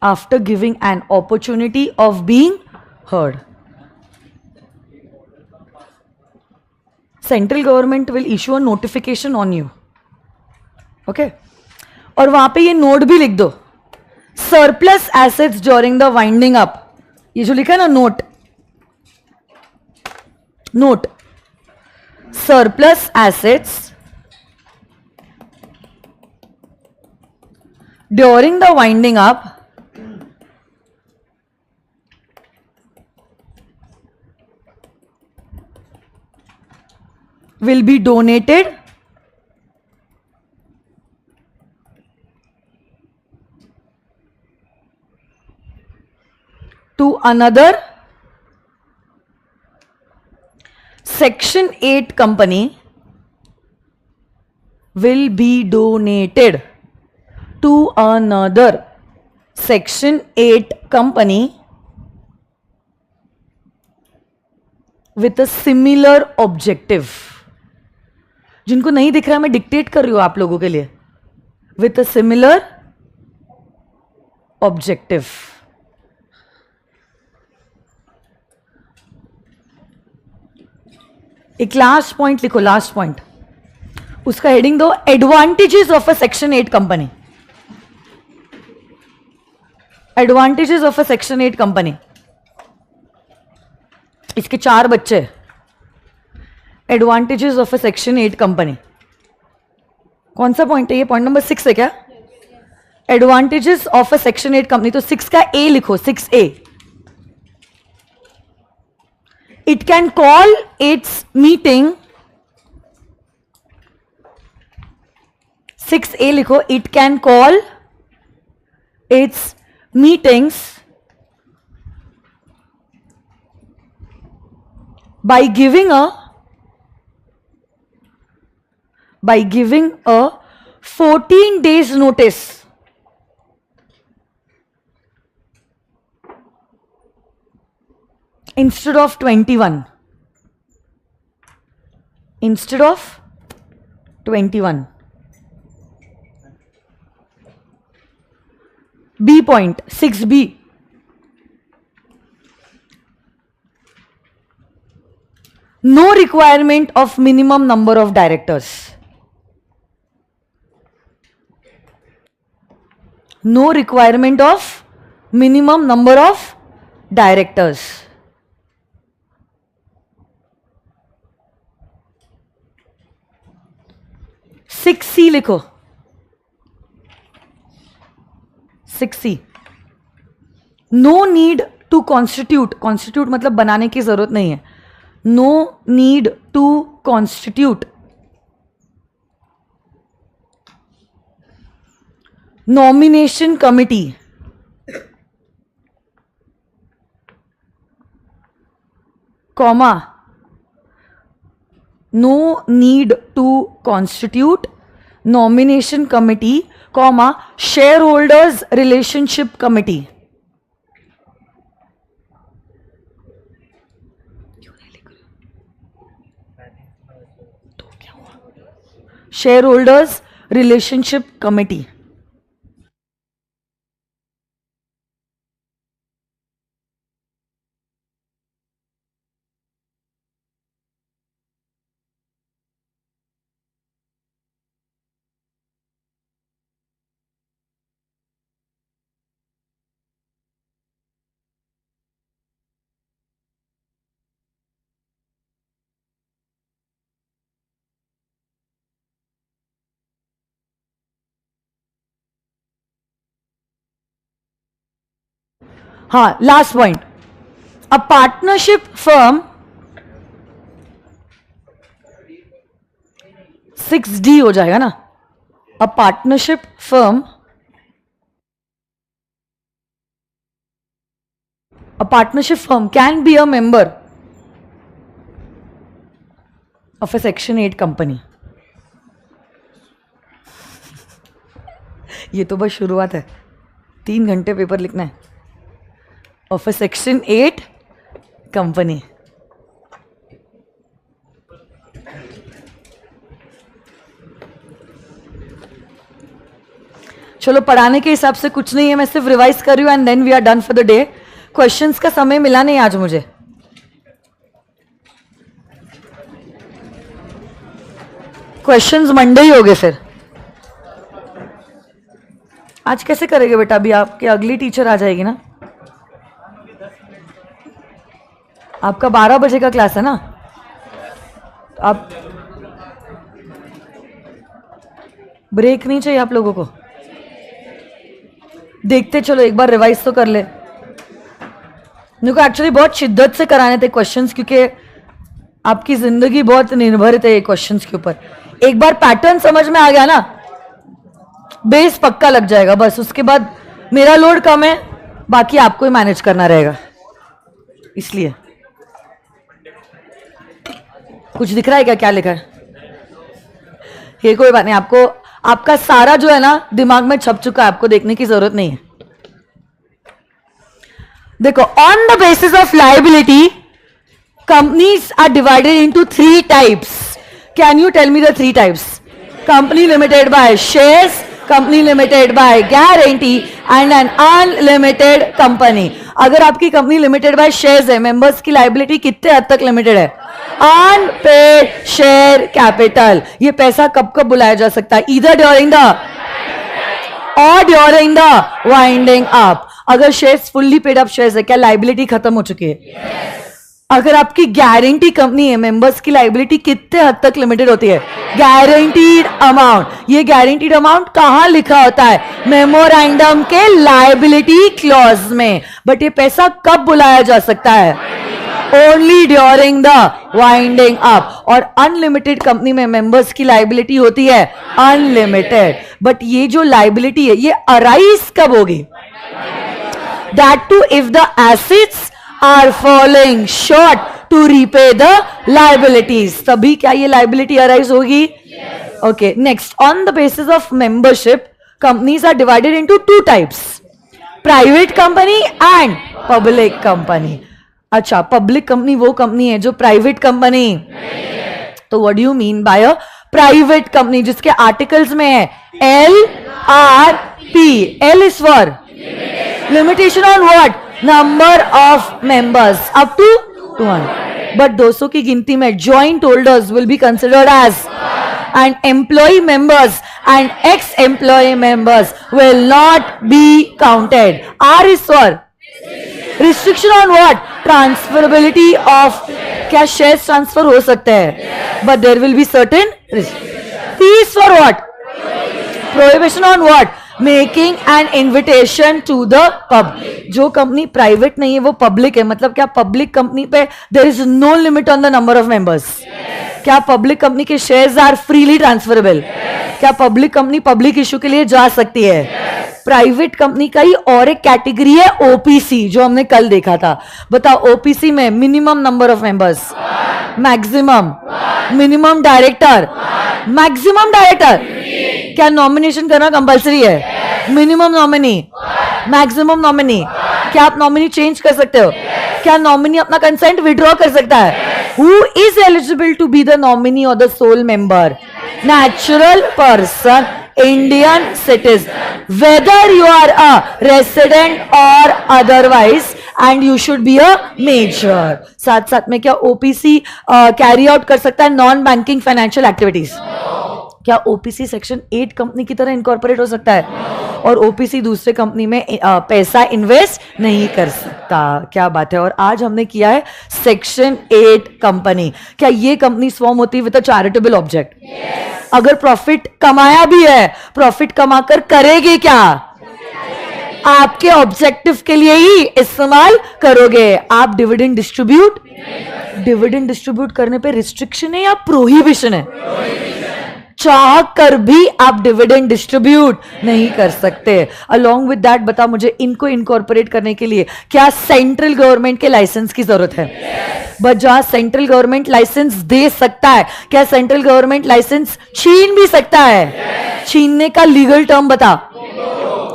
after giving an opportunity of being heard. Central government will issue a notification on you. Okay? और वहां पे ये नोट भी लिख दो, surplus assets during the winding up. ये जो लिखा है ना note, note surplus assets during the winding up will be donated to another Section 8 company, will be donated to another Section 8 company with a similar objective. जिनको नहीं दिख रहा मैं डिक्टेट कर रही हूं आप लोगों के लिए. With a similar objective. एक लास्ट पॉइंट लिखो, लास्ट पॉइंट, उसका हेडिंग दो advantages of a section 8 company. Advantages of a section 8 company. इसके 4 बच्चे. Advantages of a section 8 company. कौन सा पॉइंट है ये? पॉइंट नंबर 6 है क्या? Advantages of a section 8 company. तो 6 का ए लिखो, 6A. It can call it's meeting. 6A लिखो. It can call it's meetings by giving a 14 days notice instead of 21. Instead of 21. B point, 6B. No requirement of minimum number of directors. No requirement of minimum number of directors. Six C लिखो. 6C. No need to constitute. Constitute मतलब बनाने की जरूरत नहीं है. No need to constitute nomination committee. Comma. No need to constitute nomination committee, comma, shareholders relationship committee. Shareholders relationship committee. हाँ, last point. A partnership firm 6D हो जाएगा ना. A partnership firm, a partnership firm can be a member of a Section 8 company. ये तो बस शुरुआत है, 3 घंटे पेपर लिखना है ऑफ अ सेक्शन 8 कंपनी। चलो पढ़ाने के हिसाब से कुछ नहीं है, मैं सिर्फ रिवाइज कर रही हूँ and then we are done for the day. Questions का समय मिला नहीं आज मुझे, क्वेश्चंस मंडे ही हो गए फिर। आज कैसे करेंगे बेटा, अभी आपकी अगली टीचर आ जाएगी ना, आपका 12 बजे का क्लास है ना, आप ब्रेक नहीं चाहिए आप लोगों को? देखते चलो एक बार रिवाइज तो कर ले। मेरे को एक्चुअली बहुत शिद्दत से कराने थे क्वेश्चंस, क्योंकि आपकी जिंदगी बहुत निर्भर थे क्वेश्चंस के ऊपर। एक बार पैटर्न समझ में आ गया ना, बेस पक्का लग जाएगा, बस उसके बाद मेरा लोड कम है, बाकी आपको ही मैनेज करना रहेगा। इसलिए कुछ दिख रहा है क्या, क्या लिखा है? ये कोई बात नहीं, आपको आपका सारा जो है ना दिमाग में छप चुका है, आपको देखने की जरूरत नहीं है। देखो, on the basis of liability companies are divided into 3 types. Can you tell me the 3 types? Company limited by shares, company limited by guarantee and an unlimited company. अगर आपकी कंपनी लिमिटेड बाय शेयर्स है, मेंबर्स की लायबिलिटी कितने हद तक लिमिटेड है? Unpaid share capital. ये पैसा कब कब बुलाया जा सकता है? Either during the or during the winding up. अगर shares fully paid up shares है, क्या लायबिलिटी खत्म हो चुकी है? अगर आपकी गारंटी कंपनी है, मेंबर्स की लायबिलिटी कितने हद तक लिमिटेड होती है? Guaranteed amount. ये गारंटीड अमाउंट कहां लिखा होता है? मेमोरेंडम के लायबिलिटी क्लॉज में। बट ये पैसा कब बुलाया जा सकता है? Only during the winding up. और अनलिमिटेड कंपनी में मेंबर्स की लायबिलिटी होती है अनलिमिटेड। बट ये जो लायबिलिटी है ये अराइज कब होगी? That too if the assets are following short to repay the liabilities, तभी क्या ये लायबिलिटी अराइज होगी? Okay, next, on the basis of membership companies are divided into 2 types, private company and public company. अच्छा, पब्लिक कंपनी वो कंपनी है जो प्राइवेट कंपनी, तो what do you mean by a private company? जिसके आर्टिकल्स में है LRP। L is for limitation on what? Number of members up to 200। But 200 की गिनती में joint holders will be considered as and employ members and ex employ members will not be counted. R is for restriction on what? Transferability of. क्या शेयर्स ट्रांसफर हो सकते हैं? But there will be certain restriction. P is for what? Prohibition on what? Making an invitation to the public. जो कंपनी प्राइवेट नहीं है वो पब्लिक है, मतलब क्या पब्लिक कंपनी पे there is no limit on the number of members? क्या पब्लिक कंपनी के शेयर्स आर फ्रीली ट्रांसफरेबल? क्या पब्लिक कंपनी पब्लिक इश्यू के लिए जा सकती है? प्राइवेट कंपनी का ही और एक कैटेगरी है ओपीसी, जो हमने कल देखा था। बताओ, ओपीसी में minimum number of members? Maximum? Minimum director? Maximum director? क्या नॉमिनेशन करना कंपलसरी है? Minimum nominee? Maximum nominee? क्या आप नॉमिनी चेंज कर सकते हो? क्या नॉमिनी अपना कंसेंट विड्रॉ कर सकता है? Who is eligible to be the nominee or the sole member? Natural person, Indian citizen, whether you are a resident or otherwise, and you should be a major. साथ साथ में क्या ओपीसी कैरी आउट कर सकता है नॉन बैंकिंग फाइनेंशियल एक्टिविटीज? क्या ओपीसी सेक्शन 8 कंपनी की तरह इनकॉर्पोरेट हो सकता है? और ओपीसी दूसरे कंपनी में पैसा इन्वेस्ट नहीं कर सकता। क्या बात है। और आज हमने किया है सेक्शन 8 कंपनी। क्या ये कंपनी फॉर्म होती है विद अ चैरिटेबल ऑब्जेक्ट? अगर प्रॉफिट कमाया भी है, प्रॉफिट कमाकर करेगी क्या? आपके ऑब्जेक्टिव के लिए ही इस्तेमाल करोगे। आप डिविडेंड डिस्ट्रीब्यूट, डिविडेंड डिस्ट्रीब्यूट करने पे रिस्ट्रिक्शन है या प्रोहिबिशन है? चाह कर भी आप डिविडेंड डिस्ट्रीब्यूट नहीं कर सकते। अलोंग विद दैट बता मुझे, इनको इनकॉर्पोरेट करने के लिए क्या सेंट्रल गवर्नमेंट के लाइसेंस की जरूरत है? बट जहां सेंट्रल गवर्नमेंट लाइसेंस दे सकता है, क्या सेंट्रल गवर्नमेंट लाइसेंस छीन भी सकता है? छीनने का लीगल टर्म बता।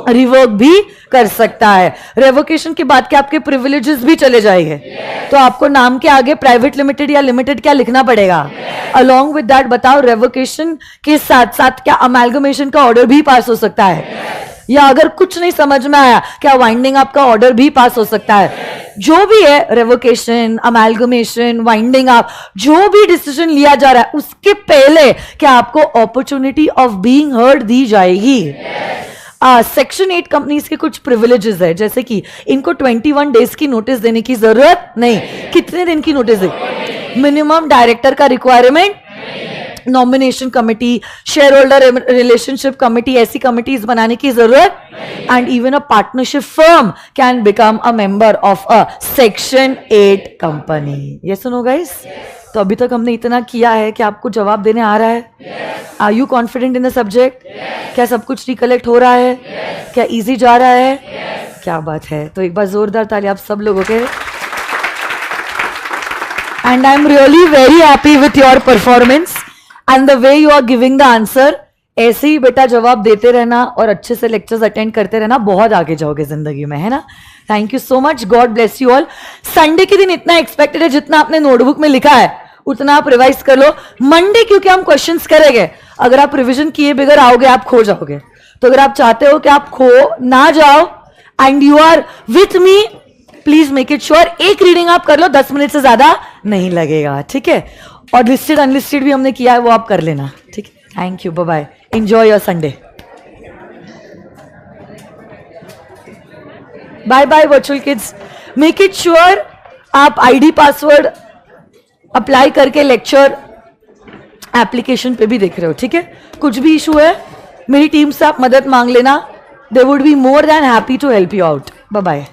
रिवोक भी कर सकता है। रेवोकेशन के बाद के आपके प्रिविलेजेस भी चले जाएंगे, तो आपको नाम के आगे प्राइवेट लिमिटेड या लिमिटेड क्या लिखना पड़ेगा। अलोंग विद दैट बताओ, रेवोकेशन के साथ साथ क्या अमेलगमेशन का ऑर्डर भी पास हो सकता है, या अगर कुछ नहीं समझ में आया क्या वाइंडिंग आपका ऑर्डर भी पास हो सकता है। जो भी है, रेवोकेशन, अमेलगमेशन, वाइंडिंग अप, जो भी डिसीजन लिया जा रहा है उसके पहले क्या आपको अपॉर्चुनिटी ऑफ बीइंग हर्ड दी जाएगी। सेक्शन 8 कंपनीज के कुछ प्रिविलेजेस है, जैसे कि इनको 21 डेज की नोटिस देने की जरूरत नहीं। कितने दिन की नोटिस दे? मिनिमम डायरेक्टर का requirement, nomination committee, share holder relationship committee, ऐसी कमिटीज बनाने की जरूरत, and even a partnership firm can become a member of a section 8 company. ये सुनो गाइस, तो अभी तक हमने इतना किया है कि आपको जवाब देने आ रहा है। Are you confident in the subject? क्या सब कुछ रिकलेक्ट हो रहा है? क्या इजी जा रहा है? क्या बात है। तो एक बार जोरदार ताली आप सब लोगों के। And I am really very happy with your performance and the way you are giving the answer. ऐसे ही बेटा जवाब देते रहना और अच्छे से लेक्चर्स अटेंड करते रहना, बहुत आगे जाओगे जिंदगी में, है ना। Thank you so much, God bless you all. Sunday के दिन इतना एक्सपेक्टेड है, जितना आपने नोटबुक में लिखा है उतना आप रिवाइज कर लो। मंडे क्योंकि हम क्वेश्चंस करेंगे, अगर आप रिवीजन किए बगैर आओगे आप खो जाओगे। तो अगर आप चाहते हो कि आप खो ना जाओ and you are with me, please make it sure एक रीडिंग आप कर लो, 10 मिनट से ज्यादा नहीं लगेगा, ठीक है। और लिस्टेड अनलिस्टेड भी हमने किया है, वो आप कर लेना, ठीक है। Thank you, bye bye, enjoy your Sunday, bye bye virtual kids. Make it sure आप आईडी पासवर्ड अप्लाई करके लेक्चर एप्लीकेशन पे भी देख रहे हो, ठीक है। कुछ भी इशू है मेरी टीम से आप मदद मांग लेना, they would be more than happy to help you out. Bye bye.